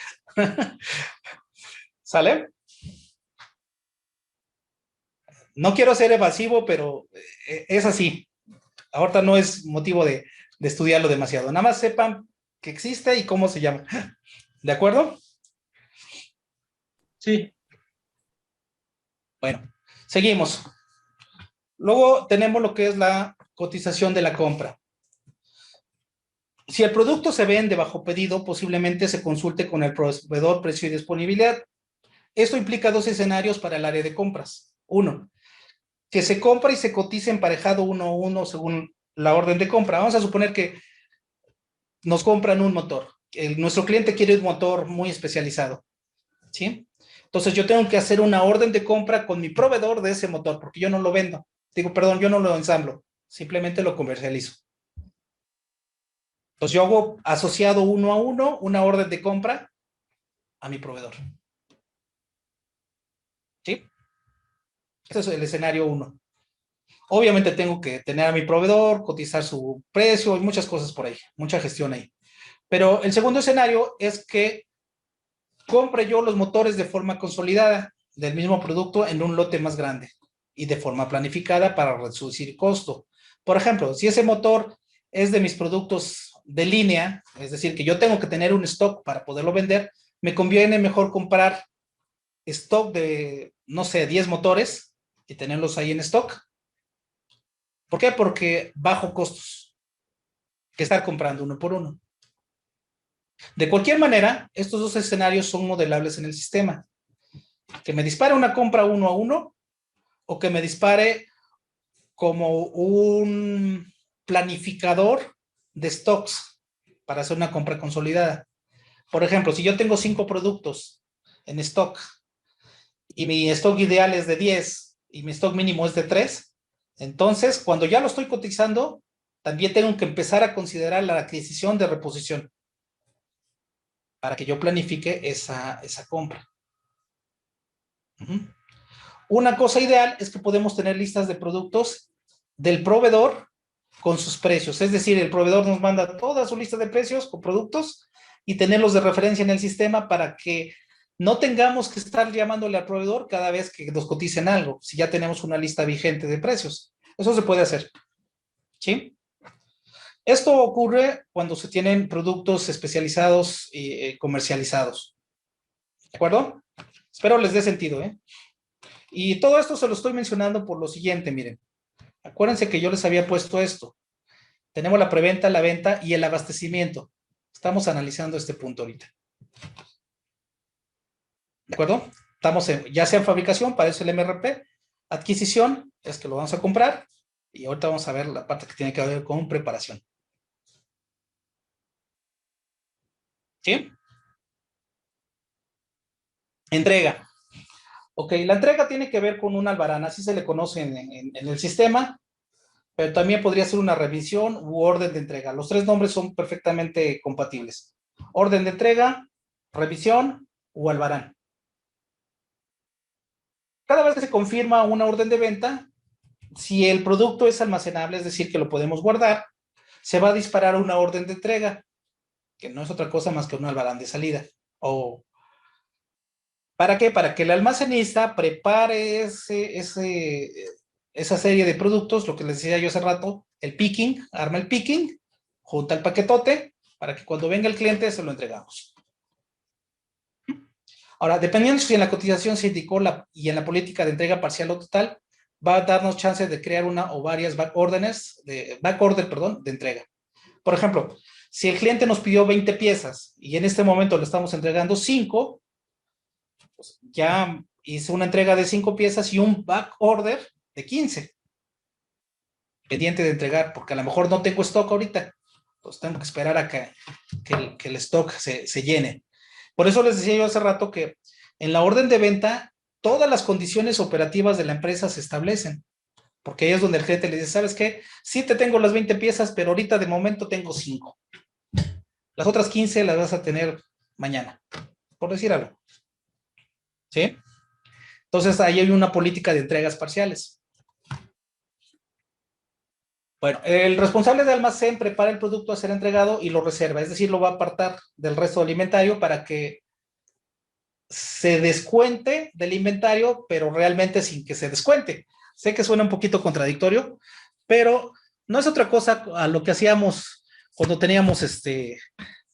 ¿Sale? No quiero ser evasivo, pero es así. Ahorita no es motivo de estudiarlo demasiado. Nada más sepan que existe y cómo se llama. ¿De acuerdo? Sí. Bueno, seguimos. Luego tenemos lo que es la cotización de la compra. Si el producto se vende bajo pedido, posiblemente se consulte con el proveedor precio y disponibilidad. Esto implica 2 escenarios para el área de compras. 1, que se compra y se cotiza emparejado 1 a 1 según la orden de compra. Vamos a suponer que nos compran un motor. Nuestro cliente quiere un motor muy especializado. ¿Sí? Entonces yo tengo que hacer una orden de compra con mi proveedor de ese motor, porque yo no lo vendo. Perdón, yo no lo ensamblo, simplemente lo comercializo. Entonces yo hago asociado 1 a 1 una orden de compra a mi proveedor. ¿Sí? Este es el escenario 1. Obviamente tengo que tener a mi proveedor, cotizar su precio y muchas cosas por ahí, mucha gestión ahí. Pero el segundo escenario es que compre yo los motores de forma consolidada del mismo producto en un lote más grande y de forma planificada para reducir costo. Por ejemplo, si ese motor es de mis productos de línea, es decir, que yo tengo que tener un stock para poderlo vender, me conviene mejor comprar stock de, no sé, 10 motores y tenerlos ahí en stock. ¿Por qué? Porque bajo costos que estar comprando uno por uno. De cualquier manera, estos 2 escenarios son modelables en el sistema. Que me dispare una compra 1 a 1 o que me dispare como un planificador de stocks para hacer una compra consolidada. Por ejemplo, si yo tengo 5 productos en stock y mi stock ideal es de 10 y mi stock mínimo es de 3, entonces cuando ya lo estoy cotizando, también tengo que empezar a considerar la adquisición de reposición para que yo planifique esa compra. Una cosa ideal es que podemos tener listas de productos del proveedor con sus precios. Es decir, el proveedor nos manda toda su lista de precios con productos y tenerlos de referencia en el sistema para que no tengamos que estar llamándole al proveedor cada vez que nos coticen algo, si ya tenemos una lista vigente de precios. Eso se puede hacer. ¿Sí? Esto ocurre cuando se tienen productos especializados y comercializados. ¿De acuerdo? Espero les dé sentido, ¿eh? Y todo esto se lo estoy mencionando por lo siguiente, miren. Acuérdense que yo les había puesto esto. Tenemos la preventa, la venta y el abastecimiento. Estamos analizando este punto ahorita. ¿De acuerdo? Estamos ya sea en fabricación, para eso el MRP. Adquisición, es que lo vamos a comprar. Y ahorita vamos a ver la parte que tiene que ver con preparación. ¿Sí? Entrega. Ok, la entrega tiene que ver con un albarán, así se le conoce en el sistema, pero también podría ser una revisión u orden de entrega. Los 3 nombres son perfectamente compatibles. Orden de entrega, revisión o albarán. Cada vez que se confirma una orden de venta, si el producto es almacenable, es decir, que lo podemos guardar, se va a disparar una orden de entrega, que no es otra cosa más que un albarán de salida. ¿Para qué? Para que el almacenista prepare esa serie de productos, lo que les decía yo hace rato, el picking, arma el picking, junta el paquetote, para que cuando venga el cliente se lo entregamos. Ahora, dependiendo si en la cotización se indicó y en la política de entrega parcial o total, va a darnos chance de crear una o varias backorder de entrega. Por ejemplo, si el cliente nos pidió 20 piezas y en este momento le estamos entregando 5, pues ya hice una entrega de 5 piezas y un back order de 15. Pendiente de entregar, porque a lo mejor no tengo stock ahorita. Pues tengo que esperar a que el stock se llene. Por eso les decía yo hace rato que en la orden de venta, todas las condiciones operativas de la empresa se establecen. Porque ahí es donde el cliente le dice, ¿sabes qué? Sí te tengo las 20 piezas, pero ahorita de momento tengo 5. Las otras 15 las vas a tener mañana, por decir algo. ¿Sí? Entonces, ahí hay una política de entregas parciales. Bueno, el responsable de almacén prepara el producto a ser entregado y lo reserva, es decir, lo va a apartar del resto del inventario para que se descuente del inventario, pero realmente sin que se descuente. Sé que suena un poquito contradictorio, pero no es otra cosa a lo que hacíamos cuando teníamos,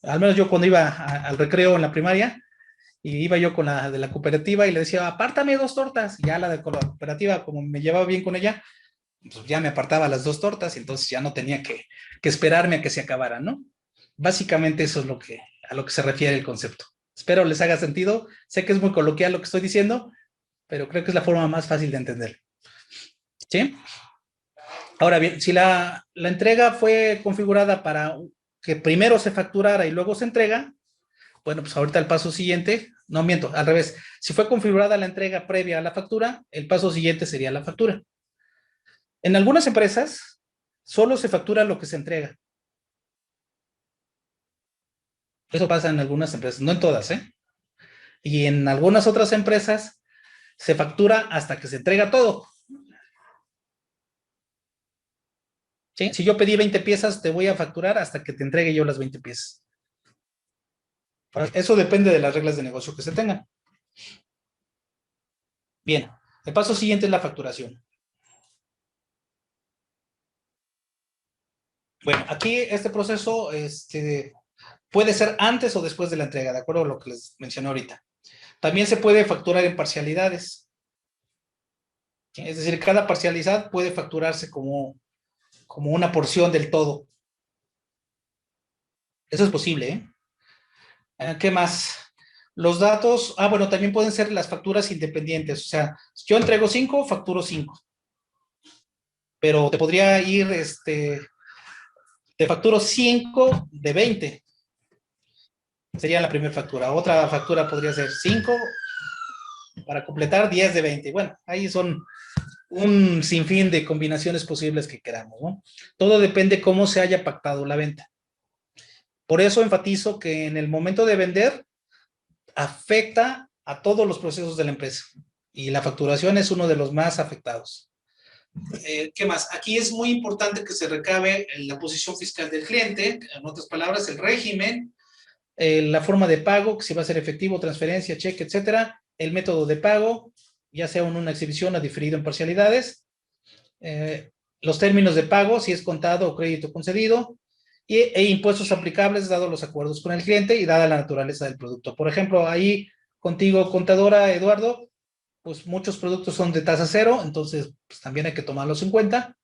al menos yo cuando iba al recreo en la primaria, y iba yo con la de la cooperativa y le decía, apártame 2 tortas. Y ya la de la cooperativa, como me llevaba bien con ella, pues ya me apartaba las 2 tortas y entonces ya no tenía que esperarme a que se acabaran, ¿no? Básicamente eso es a lo que se refiere el concepto. Espero les haga sentido. Sé que es muy coloquial lo que estoy diciendo, pero creo que es la forma más fácil de entender. ¿Sí? Ahora bien, si la entrega fue configurada para que primero se facturara y luego se entrega, bueno, pues ahorita el paso siguiente, no miento, al revés. Si fue configurada la entrega previa a la factura, el paso siguiente sería la factura. En algunas empresas, solo se factura lo que se entrega. Eso pasa en algunas empresas, no en todas, ¿eh? Y en algunas otras empresas, se factura hasta que se entrega todo. ¿Sí? Si yo pedí 20 piezas, te voy a facturar hasta que te entregue yo las 20 piezas. Eso depende de las reglas de negocio que se tengan. Bien, el paso siguiente es la facturación. Bueno, aquí este proceso puede ser antes o después de la entrega, de acuerdo a lo que les mencioné ahorita. También se puede facturar en parcialidades. Es decir, cada parcialidad puede facturarse como una porción del todo. Eso es posible, ¿eh? ¿Qué más? Los datos, bueno, también pueden ser las facturas independientes. O sea, yo entrego 5, facturo 5. Pero te podría ir, te facturo 5 de 20. Sería la primera factura. Otra factura podría ser 5 para completar 10 de 20. Bueno, ahí son un sinfín de combinaciones posibles que queramos, ¿no? Todo depende cómo se haya pactado la venta. Por eso enfatizo que en el momento de vender afecta a todos los procesos de la empresa y la facturación es uno de los más afectados. ¿Qué más? Aquí es muy importante que se recabe la posición fiscal del cliente, en otras palabras, el régimen, la forma de pago, si va a ser efectivo, transferencia, cheque, etcétera, el método de pago, ya sea en una exhibición o diferido en parcialidades, los términos de pago, si es contado o crédito concedido, e impuestos aplicables dados los acuerdos con el cliente y dada la naturaleza del producto. Por ejemplo, ahí contigo, contadora, Eduardo, pues muchos productos son de tasa cero, entonces pues también hay que tomarlos en cuenta,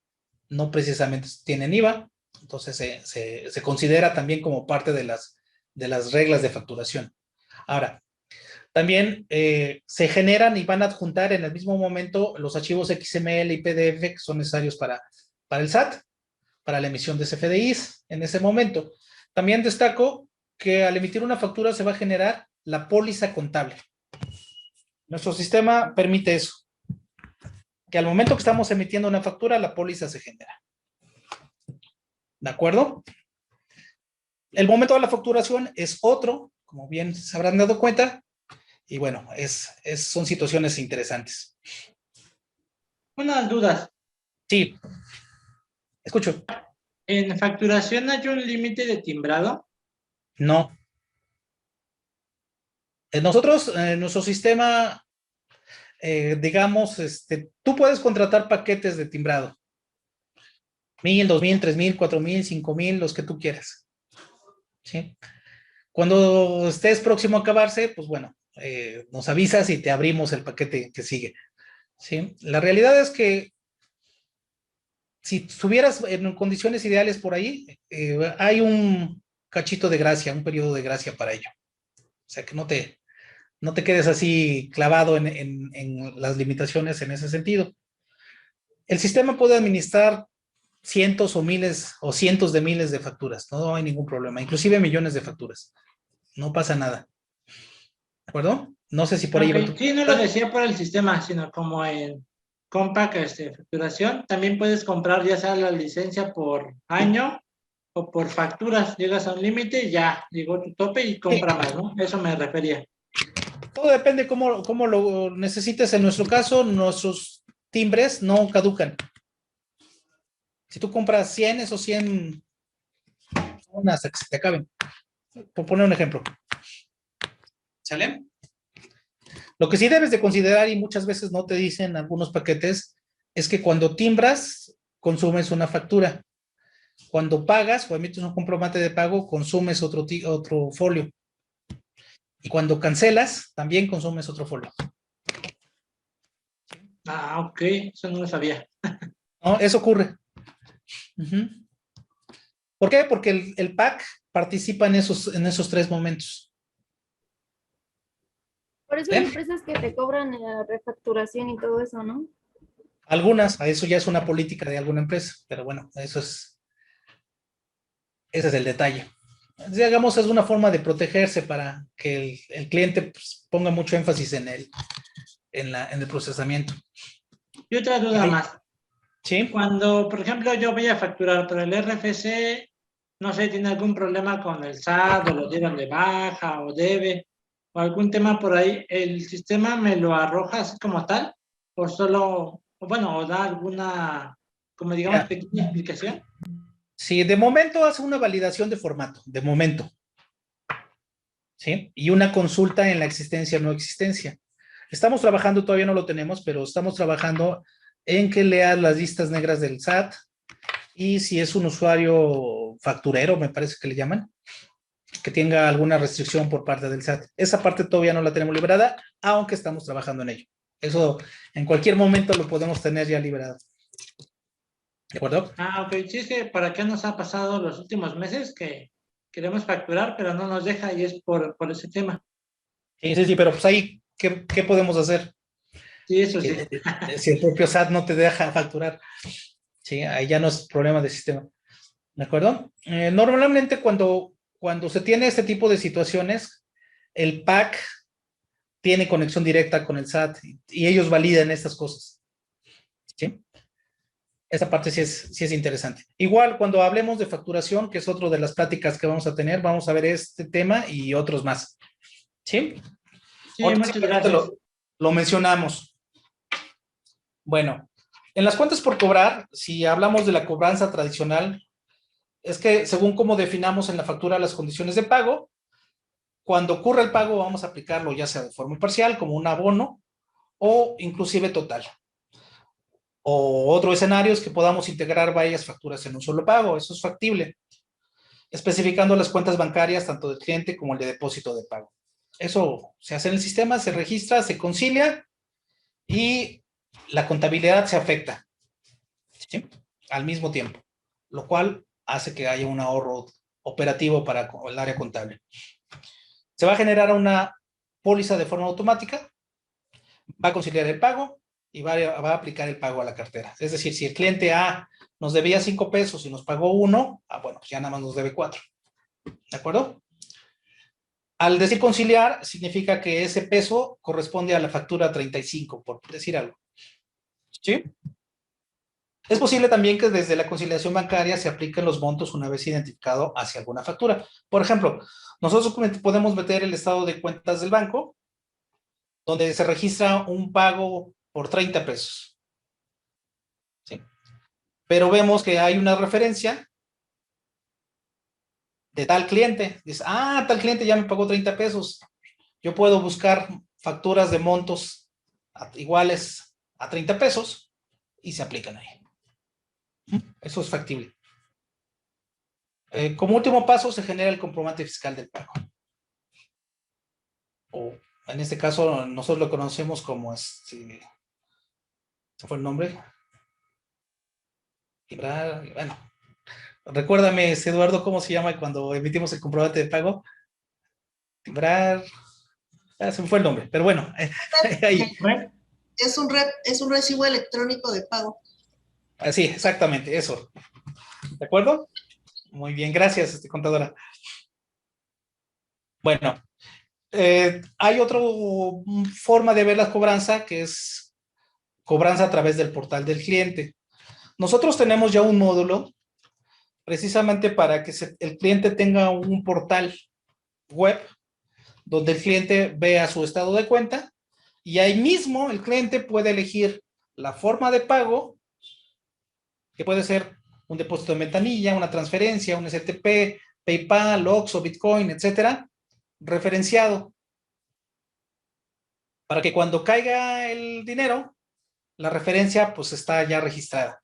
no precisamente tienen IVA, entonces se considera también como parte de las reglas de facturación. Ahora, también se generan y van a adjuntar en el mismo momento los archivos XML y PDF que son necesarios para el SAT, para la emisión de CFDIs en ese momento. También destaco que al emitir una factura se va a generar la póliza contable. Nuestro sistema permite eso, que al momento que estamos emitiendo una factura, la póliza se genera. ¿De acuerdo? El momento de la facturación es otro, como bien se habrán dado cuenta, y bueno, son situaciones interesantes. Unas dudas. Sí, escucho. ¿En facturación hay un límite de timbrado? No. Nosotros, nuestro sistema, digamos, tú puedes contratar paquetes de timbrado. 1,000, 2,000, 3,000, 4,000, 5,000, los que tú quieras. ¿Sí? Cuando estés próximo a acabarse, pues bueno, nos avisas y te abrimos el paquete que sigue. ¿Sí? La realidad es que si estuvieras en condiciones ideales por ahí, hay un cachito de gracia, un periodo de gracia para ello. O sea, que no te quedes así clavado en las limitaciones en ese sentido. El sistema puede administrar cientos o miles o cientos de miles de facturas, no hay ningún problema, inclusive millones de facturas. No pasa nada. ¿De acuerdo? No sé si por ahí... Okay. Sí, no lo decía por el sistema, sino como en Compact facturación. También puedes comprar ya sea la licencia por año o por facturas. Llegas a un límite y ya llegó tu tope y compra más, ¿no? Eso me refería. Todo depende cómo lo necesites. En nuestro caso, nuestros timbres no caducan. Si tú compras 100, esos 100 son hasta que se te acaben. Por poner un ejemplo. ¿Sale? Lo que sí debes de considerar, y muchas veces no te dicen algunos paquetes, es que cuando timbras, consumes una factura. Cuando pagas o emites un comprobante de pago, consumes otro folio. Y cuando cancelas, también consumes otro folio. Ah, ok. Eso no lo sabía. No, eso ocurre. ¿Por qué? Porque el PAC participa en esos 3 momentos. Por eso hay empresas que te cobran la refacturación y todo eso, ¿no? Algunas, eso ya es una política de alguna empresa, pero bueno, ese es el detalle. Digamos, es una forma de protegerse para que el cliente pues, ponga mucho énfasis en el procesamiento. Y otra duda más. ¿Sí? Cuando, por ejemplo, yo voy a facturar por el RFC, no sé, tiene algún problema con el SAT o lo dieron de baja o debe, o algún tema por ahí, ¿el sistema me lo arroja así como tal? ¿O solo, o da alguna, como digamos, pequeña explicación? Sí, de momento hace una validación de formato, de momento. ¿Sí? Y una consulta en la existencia o no existencia. Estamos trabajando, todavía no lo tenemos, pero estamos trabajando en que leas las listas negras del SAT y si es un usuario facturero, me parece que le llaman, que tenga alguna restricción por parte del SAT. Esa parte todavía no la tenemos liberada, aunque estamos trabajando en ello. Eso en cualquier momento lo podemos tener ya liberado. ¿De acuerdo? Ah, ok. Sí, es que para acá nos ha pasado los últimos meses que queremos facturar, pero no nos deja y es por ese tema. Sí, pero pues ahí, ¿qué podemos hacer? Sí, eso sí. Si el propio SAT no te deja facturar, sí, ahí ya no es problema del sistema. ¿De acuerdo? Normalmente cuando cuando se tiene este tipo de situaciones, el PAC tiene conexión directa con el SAT y ellos validan estas cosas. ¿Sí? Esta parte sí es interesante. Igual, cuando hablemos de facturación, que es otra de las pláticas que vamos a tener, vamos a ver este tema y otros más. ¿Sí? Sí, Ahorita muchas simplemente gracias. lo mencionamos. Bueno, en las cuentas por cobrar, si hablamos de la cobranza tradicional, es que según cómo definamos en la factura las condiciones de pago, cuando ocurre el pago vamos a aplicarlo ya sea de forma parcial, como un abono, o inclusive total. O otro escenario es que podamos integrar varias facturas en un solo pago, eso es factible, especificando las cuentas bancarias tanto del cliente como el de depósito de pago. Eso se hace en el sistema, se registra, se concilia y la contabilidad se afecta, ¿sí? Al mismo tiempo, lo cual hace que haya un ahorro operativo para el área contable. Se va a generar una póliza de forma automática, va a conciliar el pago y va a aplicar el pago a la cartera. Es decir, si el cliente A nos debía 5 pesos y nos pagó 1, bueno, pues ya nada más nos debe 4. ¿De acuerdo? Al decir conciliar, significa que ese peso corresponde a la factura 35, por decir algo. ¿Sí? Es posible también que desde la conciliación bancaria se apliquen los montos una vez identificado hacia alguna factura. Por ejemplo, nosotros podemos meter el estado de cuentas del banco, donde se registra un pago por 30 pesos. ¿Sí? Pero vemos que hay una referencia de tal cliente. Dice, tal cliente ya me pagó 30 pesos. Yo puedo buscar facturas de montos iguales a 30 pesos y se aplican ahí. Eso es factible. Como último paso, se genera el comprobante fiscal del pago. O en este caso, nosotros lo conocemos como ¿se fue el nombre? Bueno, recuérdame, Eduardo, ¿cómo se llama cuando emitimos el comprobante de pago? Timbrar. Se me fue el nombre, pero bueno, ahí. Es un recibo electrónico de pago. Sí, exactamente, eso. ¿De acuerdo? Muy bien, gracias, contadora. Bueno, hay otra forma de ver la cobranza que es cobranza a través del portal del cliente. Nosotros tenemos ya un módulo precisamente para que el cliente tenga un portal web donde el cliente vea su estado de cuenta y ahí mismo el cliente puede elegir la forma de pago, que puede ser un depósito de ventanilla, una transferencia, un STP, PayPal, Oxxo, Bitcoin, etcétera, referenciado, para que cuando caiga el dinero, la referencia pues está ya registrada.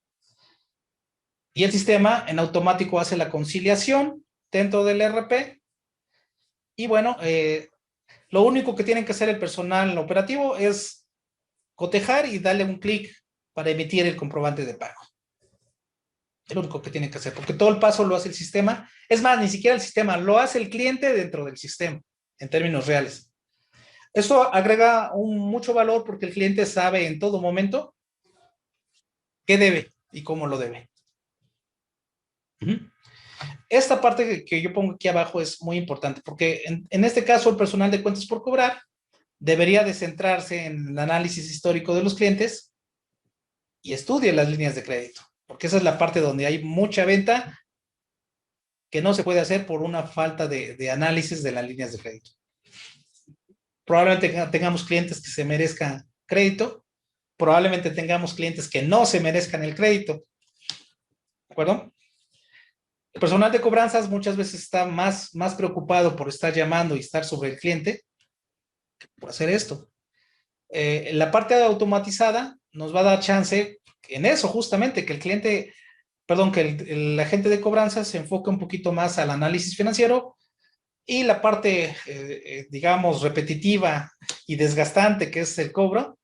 Y el sistema en automático hace la conciliación dentro del ERP. Y bueno, lo único que tienen que hacer el personal operativo es cotejar y darle un clic para emitir el comprobante de pago. Es lo único que tienen que hacer, porque todo el paso lo hace el sistema. Es más, ni siquiera el sistema, lo hace el cliente dentro del sistema, en términos reales. Esto agrega mucho valor porque el cliente sabe en todo momento qué debe y cómo lo debe. Esta parte que yo pongo aquí abajo es muy importante porque en este caso el personal de cuentas por cobrar debería de centrarse en el análisis histórico de los clientes y estudie las líneas de crédito, porque esa es la parte donde hay mucha venta que no se puede hacer por una falta de análisis de las líneas de crédito. Probablemente tengamos clientes que se merezcan crédito, probablemente tengamos clientes que no se merezcan el crédito. ¿De acuerdo? El personal de cobranzas muchas veces está más preocupado por estar llamando y estar sobre el cliente que por hacer esto. La parte automatizada nos va a dar chance en eso justamente, que el cliente, perdón, que el agente de cobranzas se enfoque un poquito más al análisis financiero y la parte, digamos, repetitiva y desgastante que es el cobro,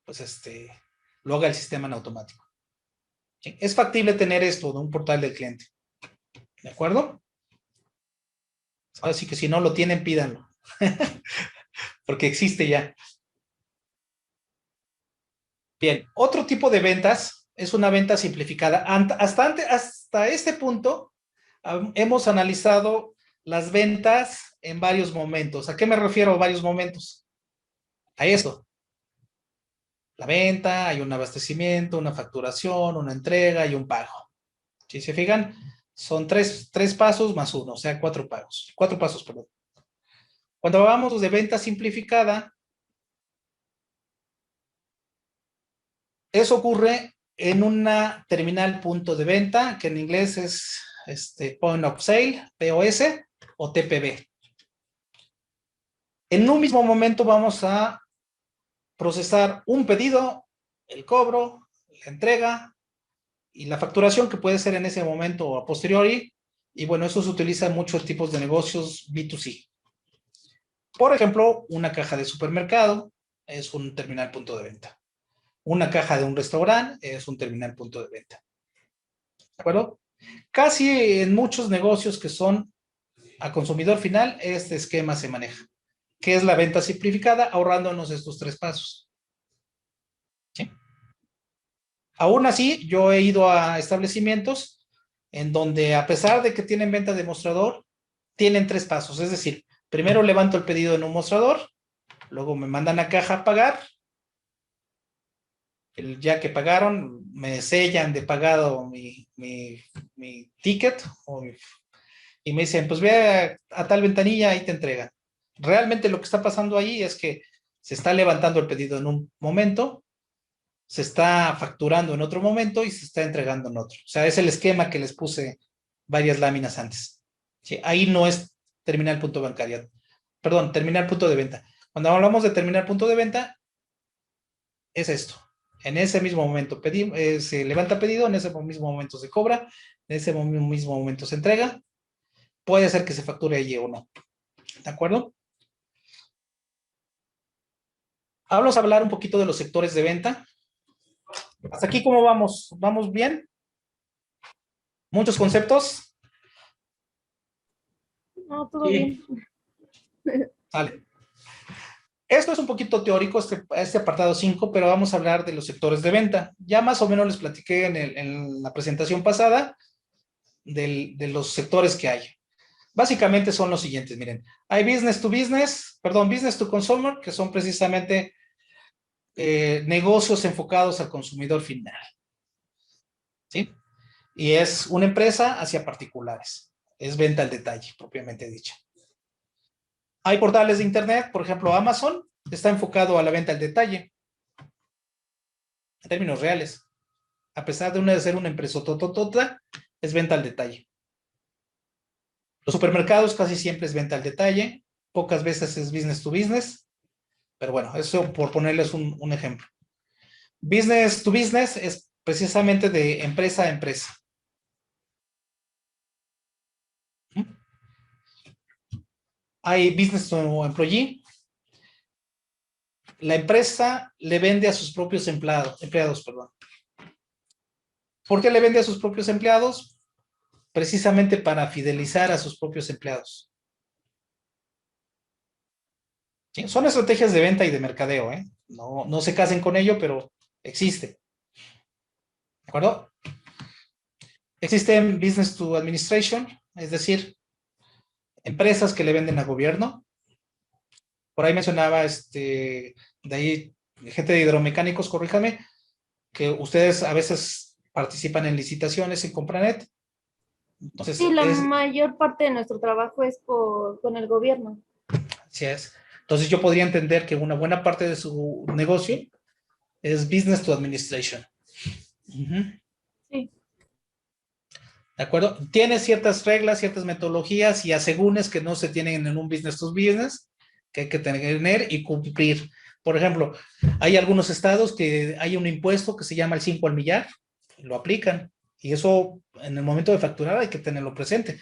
pues lo haga el sistema en automático. ¿Sí? Es factible tener esto de un portal del cliente. ¿De acuerdo? Así que si no lo tienen, pídanlo. Porque existe ya. Bien, otro tipo de ventas es una venta simplificada. Hasta este punto, hemos analizado las ventas en varios momentos. ¿A qué me refiero a varios momentos? A esto. La venta, hay un abastecimiento, una facturación, una entrega y un pago. Si se fijan, son tres pasos más uno, o sea, 4 pagos. 4 pasos, perdón. Cuando hablamos de venta simplificada, eso ocurre en una terminal punto de venta, que en inglés es Point of Sale, POS o TPV. En un mismo momento vamos a procesar un pedido, el cobro, la entrega y la facturación, que puede ser en ese momento o a posteriori. Y bueno, eso se utiliza en muchos tipos de negocios B2C. Por ejemplo, una caja de supermercado es un terminal punto de venta. Una caja de un restaurante es un terminal punto de venta. ¿De acuerdo? Casi en muchos negocios que son a consumidor final, este esquema se maneja, que es la venta simplificada, ahorrándonos estos 3 pasos. ¿Sí? Aún así, yo he ido a establecimientos en donde, a pesar de que tienen venta de mostrador, tienen 3 pasos. Es decir, primero levanto el pedido en un mostrador, luego me mandan a caja a pagar, ya que pagaron, me sellan de pagado mi ticket y me dicen, pues ve a tal ventanilla, ahí te entregan. Realmente lo que está pasando ahí es que se está levantando el pedido en un momento, se está facturando en otro momento y se está entregando en otro. O sea, es el esquema que les puse varias láminas antes. ¿Sí? Ahí no es terminal punto bancaria. Perdón, terminal punto de venta. Cuando hablamos de terminal punto de venta, es esto. En ese mismo momento se levanta pedido, en ese mismo momento se cobra, en ese mismo momento se entrega. Puede ser que se facture allí o no. ¿De acuerdo? Vamos a hablar un poquito de los sectores de venta. ¿Hasta aquí cómo vamos? ¿Vamos bien? ¿Muchos conceptos? No, todo Sí. bien. Vale. Esto es un poquito teórico, este apartado 5, pero vamos a hablar de los sectores de venta. Ya más o menos les platiqué en la presentación pasada de los sectores que hay. Básicamente son los siguientes, miren. Hay business to consumer, que son precisamente negocios enfocados al consumidor final. ¿Sí? Y es una empresa hacia particulares. Es venta al detalle, propiamente dicha. Hay portales de internet, por ejemplo, Amazon está enfocado a la venta al detalle, en términos reales. A pesar de ser una empresa tototota, es venta al detalle. Los supermercados casi siempre es venta al detalle, pocas veces es business to business, pero bueno, eso por ponerles un ejemplo. Business to business es precisamente de empresa a empresa. Hay business to employee. La empresa le vende a sus propios empleados. ¿Por qué le vende a sus propios empleados? Precisamente para fidelizar a sus propios empleados. ¿Sí? Son estrategias de venta y de mercadeo, ¿eh? No se casen con ello, pero existe. ¿De acuerdo? Existen business to administration, es decir, empresas que le venden a gobierno. Por ahí mencionaba, de ahí, gente de hidromecánicos, corríjame, que ustedes a veces participan en licitaciones en Compranet. Entonces, Sí, la mayor parte de nuestro trabajo es con el gobierno. Así es. Entonces yo podría entender que una buena parte de su negocio es business to administration. Sí. ¿De acuerdo? Tiene ciertas reglas, ciertas metodologías y asegúnes que no se tienen en un business to business, que hay que tener y cumplir. Por ejemplo, hay algunos estados que hay un impuesto que se llama el 5 al millar, lo aplican, y eso en el momento de facturar hay que tenerlo presente.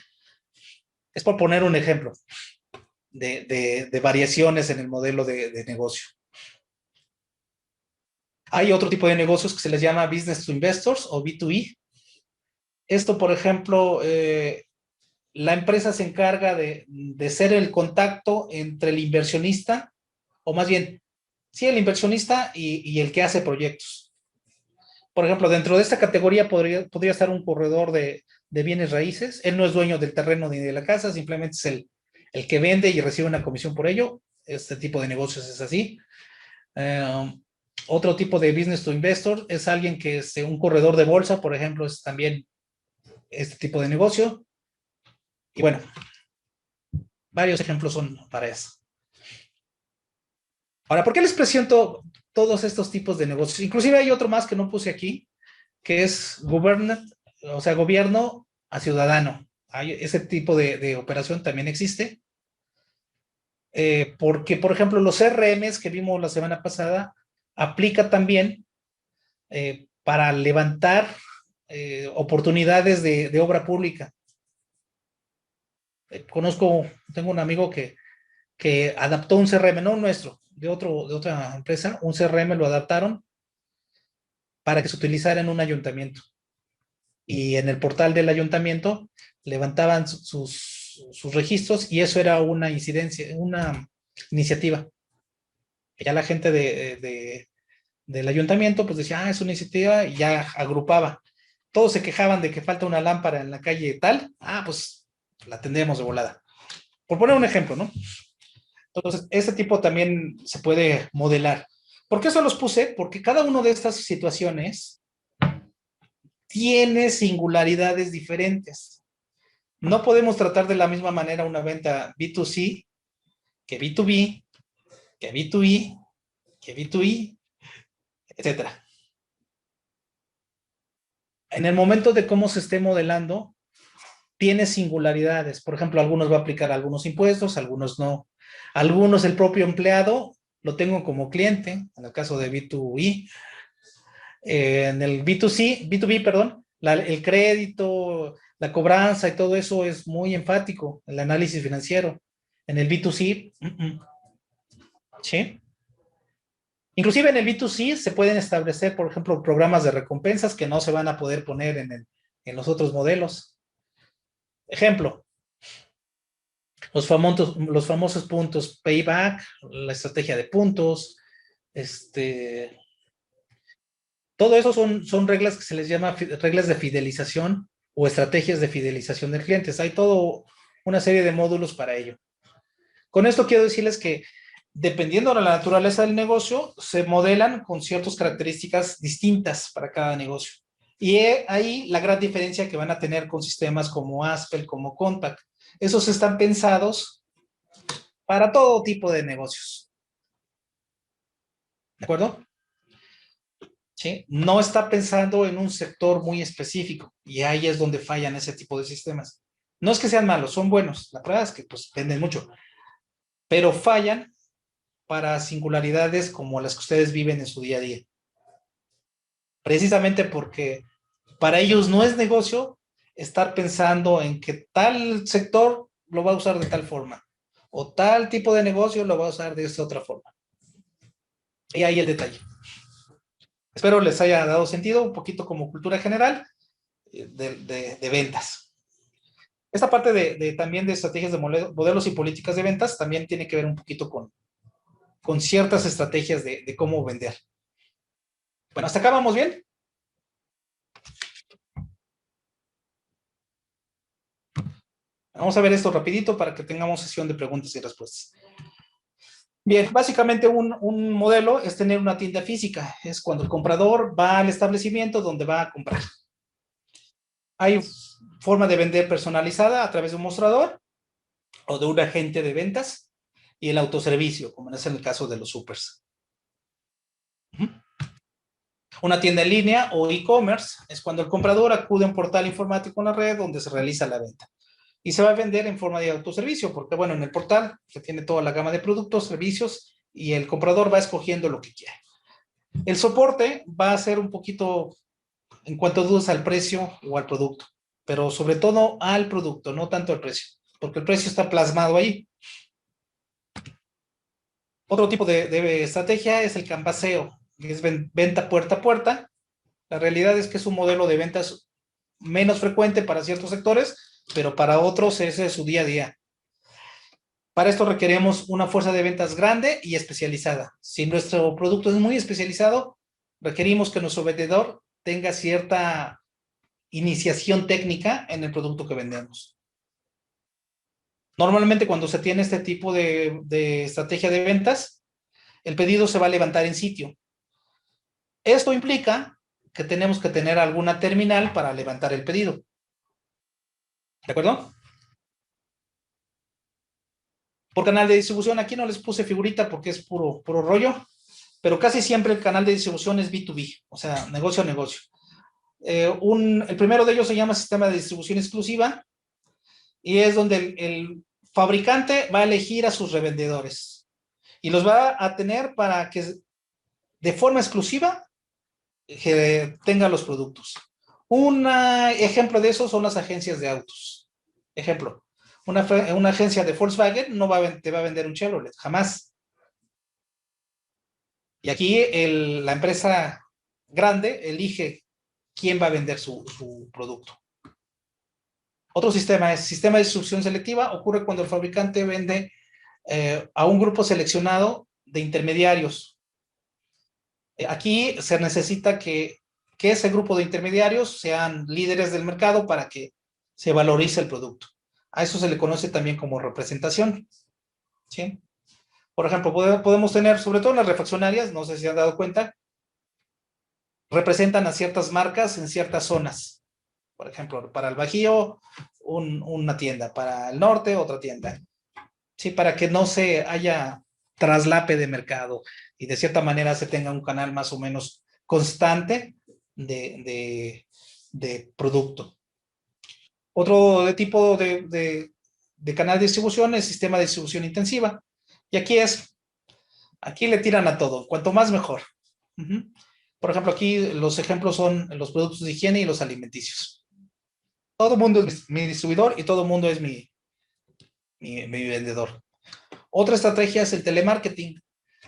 Es por poner un ejemplo de variaciones en el modelo de negocio. Hay otro tipo de negocios que se les llama business to investors o B2E. Esto, por ejemplo, la empresa se encarga de ser el contacto entre el inversionista, o más bien, sí, el inversionista y el que hace proyectos. Por ejemplo, dentro de esta categoría podría estar un corredor de de bienes raíces. Él no es dueño del terreno ni de la casa, simplemente es el que vende y recibe una comisión por ello. Este tipo de negocios es así. Otro tipo de business to investor es alguien que es un corredor de bolsa, por ejemplo, es también este tipo de negocio. Y bueno, varios ejemplos son para eso. Ahora, ¿por qué les presento todos estos tipos de negocios? Inclusive hay otro más que no puse aquí, que es gobierno a ciudadano. Ese tipo de operación también existe. Porque, por ejemplo, los CRMs que vimos la semana pasada aplica también para levantar oportunidades de obra pública. Tengo un amigo que adaptó un CRM, no nuestro, de otra empresa, un CRM lo adaptaron para que se utilizara en un ayuntamiento. Y en el portal del ayuntamiento levantaban sus registros y eso era una iniciativa. Ya la gente del ayuntamiento pues decía, es una iniciativa, y ya agrupaba. Todos se quejaban de que falta una lámpara en la calle tal, pues la tendríamos de volada. Por poner un ejemplo, ¿no? Entonces, este tipo también se puede modelar. ¿Por qué eso los puse? Porque cada una de estas situaciones tiene singularidades diferentes. No podemos tratar de la misma manera una venta B2C que B2B, que B2E, que B2E, etcétera. En el momento de cómo se esté modelando, tiene singularidades. Por ejemplo, algunos va a aplicar algunos impuestos, algunos no. Algunos el propio empleado lo tengo como cliente, en el caso de B2E. En el B2B, perdón, el crédito, la cobranza y todo eso es muy enfático, el análisis financiero. En el B2C, ¿sí? Inclusive en el B2C se pueden establecer, por ejemplo, programas de recompensas que no se van a poder poner en los otros modelos. Ejemplo, los famosos puntos payback, la estrategia de puntos, todo eso son reglas que se les llama reglas de fidelización o estrategias de fidelización de clientes. Hay toda una serie de módulos para ello. Con esto quiero decirles que dependiendo de la naturaleza del negocio, se modelan con ciertas características distintas para cada negocio. Y ahí la gran diferencia que van a tener con sistemas como Aspel, como Compact. Esos están pensados para todo tipo de negocios. ¿De acuerdo? ¿Sí? No está pensando en un sector muy específico y ahí es donde fallan ese tipo de sistemas. No es que sean malos, son buenos. La verdad es que pues venden mucho, pero fallan para singularidades como las que ustedes viven en su día a día. Precisamente porque para ellos no es negocio estar pensando en que tal sector lo va a usar de tal forma o tal tipo de negocio lo va a usar de esta otra forma. Y ahí el detalle. Espero les haya dado sentido, un poquito como cultura general de ventas. Esta parte también de estrategias de modelos y políticas de ventas también tiene que ver un poquito con ciertas estrategias de cómo vender. Bueno, ¿hasta acá vamos bien? Vamos a ver esto rapidito para que tengamos sesión de preguntas y respuestas. Bien, básicamente un modelo es tener una tienda física. Es cuando el comprador va al establecimiento donde va a comprar. Hay forma de vender personalizada a través de un mostrador o de un agente de ventas y el autoservicio, como es en el caso de los supers. Una tienda en línea o e-commerce es cuando el comprador acude a un portal informático en la red donde se realiza la venta. Y se va a vender en forma de autoservicio, porque bueno, en el portal se tiene toda la gama de productos, servicios, y el comprador va escogiendo lo que quiere. El soporte va a ser un poquito en cuanto a dudas al precio o al producto, pero sobre todo al producto, no tanto al precio, porque el precio está plasmado ahí. Otro tipo de estrategia es el canvaseo, que es venta puerta a puerta. La realidad es que es un modelo de ventas menos frecuente para ciertos sectores, pero para otros ese es su día a día. Para esto requerimos una fuerza de ventas grande y especializada. Si nuestro producto es muy especializado, requerimos que nuestro vendedor tenga cierta iniciación técnica en el producto que vendemos. Normalmente cuando se tiene este tipo de estrategia de ventas, el pedido se va a levantar en sitio. Esto implica que tenemos que tener alguna terminal para levantar el pedido. ¿De acuerdo? Por canal de distribución, aquí no les puse figurita porque es puro rollo, pero casi siempre el canal de distribución es B2B, o sea, negocio a negocio. El primero de ellos se llama sistema de distribución exclusiva y es donde el fabricante va a elegir a sus revendedores y los va a tener para que de forma exclusiva tenga los productos. Un ejemplo de eso son las agencias de autos. Ejemplo, una agencia de Volkswagen no te va a vender un Chevrolet, jamás. Y aquí la empresa grande elige quién va a vender su producto. Otro sistema es sistema de distribución selectiva. Ocurre cuando el fabricante vende a un grupo seleccionado de intermediarios. Aquí se necesita que ese grupo de intermediarios sean líderes del mercado para que se valorice el producto. A eso se le conoce también como representación. ¿Sí? Por ejemplo, podemos tener, sobre todo en las refaccionarias, no sé si han dado cuenta, representan a ciertas marcas en ciertas zonas. Por ejemplo, para el Bajío, una tienda, para el norte, otra tienda. Sí, para que no se haya traslape de mercado y de cierta manera se tenga un canal más o menos constante de producto. Otro tipo de canal de distribución es sistema de distribución intensiva. Y aquí le tiran a todo, cuanto más mejor. Por ejemplo, aquí los ejemplos son los productos de higiene y los alimenticios. Todo el mundo es mi distribuidor y todo el mundo es mi vendedor. Otra estrategia es el telemarketing.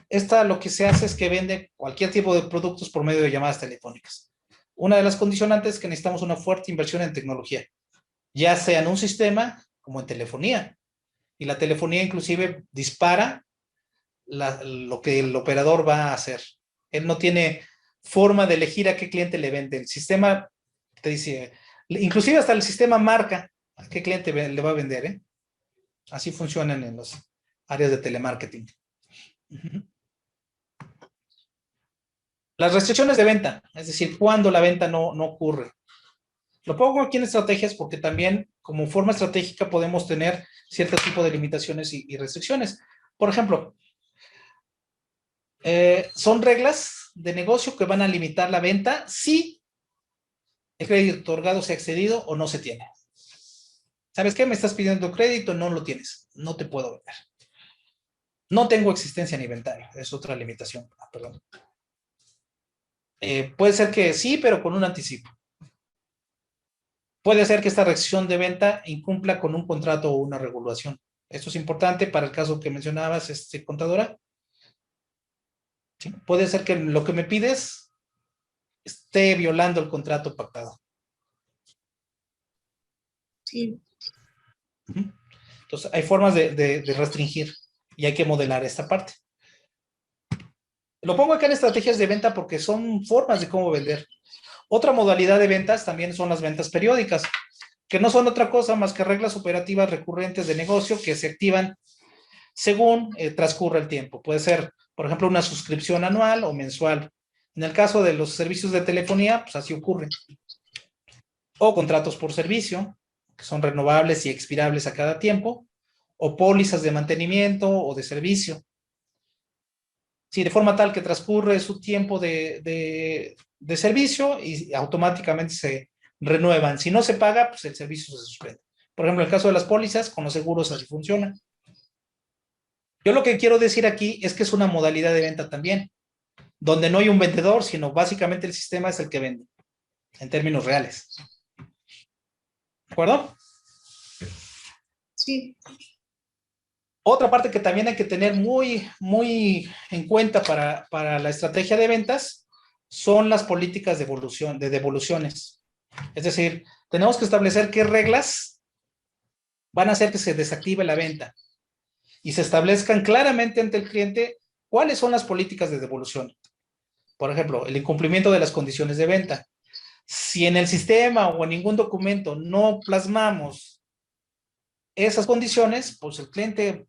Esta lo que se hace es que vende cualquier tipo de productos por medio de llamadas telefónicas. Una de las condicionantes es que necesitamos una fuerte inversión en tecnología, ya sea en un sistema como en telefonía. Y la telefonía inclusive dispara lo que el operador va a hacer. Él no tiene forma de elegir a qué cliente le vende. El sistema te dice, inclusive hasta el sistema marca a qué cliente le va a vender, ¿eh? Así funcionan en las áreas de telemarketing. Las restricciones de venta, es decir, cuando la venta no ocurre. Lo pongo aquí en estrategias porque también como forma estratégica podemos tener cierto tipo de limitaciones y restricciones. Por ejemplo, son reglas de negocio que van a limitar la venta si el crédito otorgado se ha excedido o no se tiene. ¿Sabes qué? Me estás pidiendo crédito, no lo tienes. No te puedo vender. No tengo existencia en inventario. Es otra limitación. Perdón. Puede ser que sí, pero con un anticipo. Puede ser que esta restricción de venta incumpla con un contrato o una regulación. Esto es importante para el caso que mencionabas, contadora. ¿Sí? Puede ser que lo que me pides esté violando el contrato pactado. Sí. Entonces, hay formas de restringir y hay que modelar esta parte. Lo pongo acá en estrategias de venta porque son formas de cómo vender. Otra modalidad de ventas también son las ventas periódicas, que no son otra cosa más que reglas operativas recurrentes de negocio que se activan según transcurre el tiempo. Puede ser, por ejemplo, una suscripción anual o mensual. En el caso de los servicios de telefonía, pues así ocurre. O contratos por servicio, que son renovables y expirables a cada tiempo, o pólizas de mantenimiento o de servicio. Sí, de forma tal que transcurre su tiempo de servicio y automáticamente se renuevan. Si no se paga, pues el servicio se suspende. Por ejemplo, en el caso de las pólizas, con los seguros así funciona. Yo lo que quiero decir aquí es que es una modalidad de venta también, donde no hay un vendedor, sino básicamente el sistema es el que vende, en términos reales. ¿De acuerdo? Sí. Otra parte que también hay que tener muy en cuenta para la estrategia de ventas son las políticas de devoluciones. Es decir, tenemos que establecer qué reglas van a hacer que se desactive la venta y se establezcan claramente ante el cliente cuáles son las políticas de devolución. Por ejemplo, el incumplimiento de las condiciones de venta. Si en el sistema o en ningún documento no plasmamos esas condiciones, pues el cliente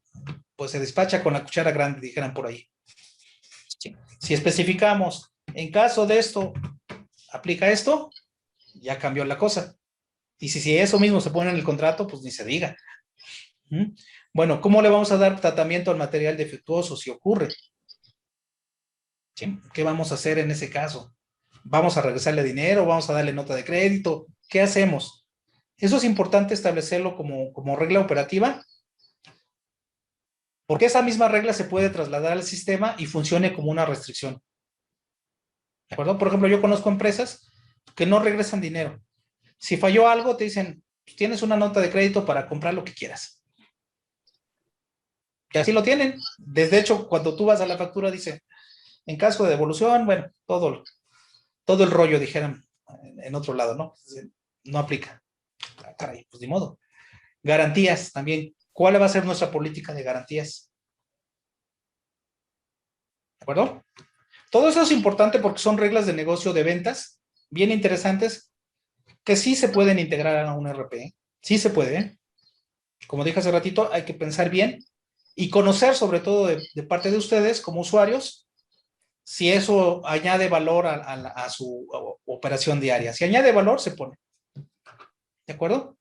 pues se despacha con la cuchara grande, dijeran por ahí. Sí. Si especificamos, en caso de esto, aplica esto, ya cambió la cosa. Y si eso mismo se pone en el contrato, pues ni se diga. Bueno, ¿cómo le vamos a dar tratamiento al material defectuoso si ocurre? ¿Sí? ¿Qué vamos a hacer en ese caso? ¿Vamos a regresarle dinero? ¿Vamos a darle nota de crédito? ¿Qué hacemos? Eso es importante establecerlo como regla operativa, porque esa misma regla se puede trasladar al sistema y funcione como una restricción. ¿De acuerdo? Por ejemplo, yo conozco empresas que no regresan dinero. Si falló algo, te dicen, tienes una nota de crédito para comprar lo que quieras. Y así lo tienen. Desde hecho, cuando tú vas a la factura, dice, en caso de devolución, bueno, todo el rollo, dijeran en otro lado, ¿no? No aplica. Caray, pues ni modo. Garantías también. ¿Cuál va a ser nuestra política de garantías? ¿De acuerdo? Todo eso es importante porque son reglas de negocio de ventas bien interesantes que sí se pueden integrar a un RP. Sí se puede, ¿eh? Como dije hace ratito, hay que pensar bien y conocer sobre todo de parte de ustedes como usuarios si eso añade valor a su operación diaria. Si añade valor, se pone. ¿De acuerdo?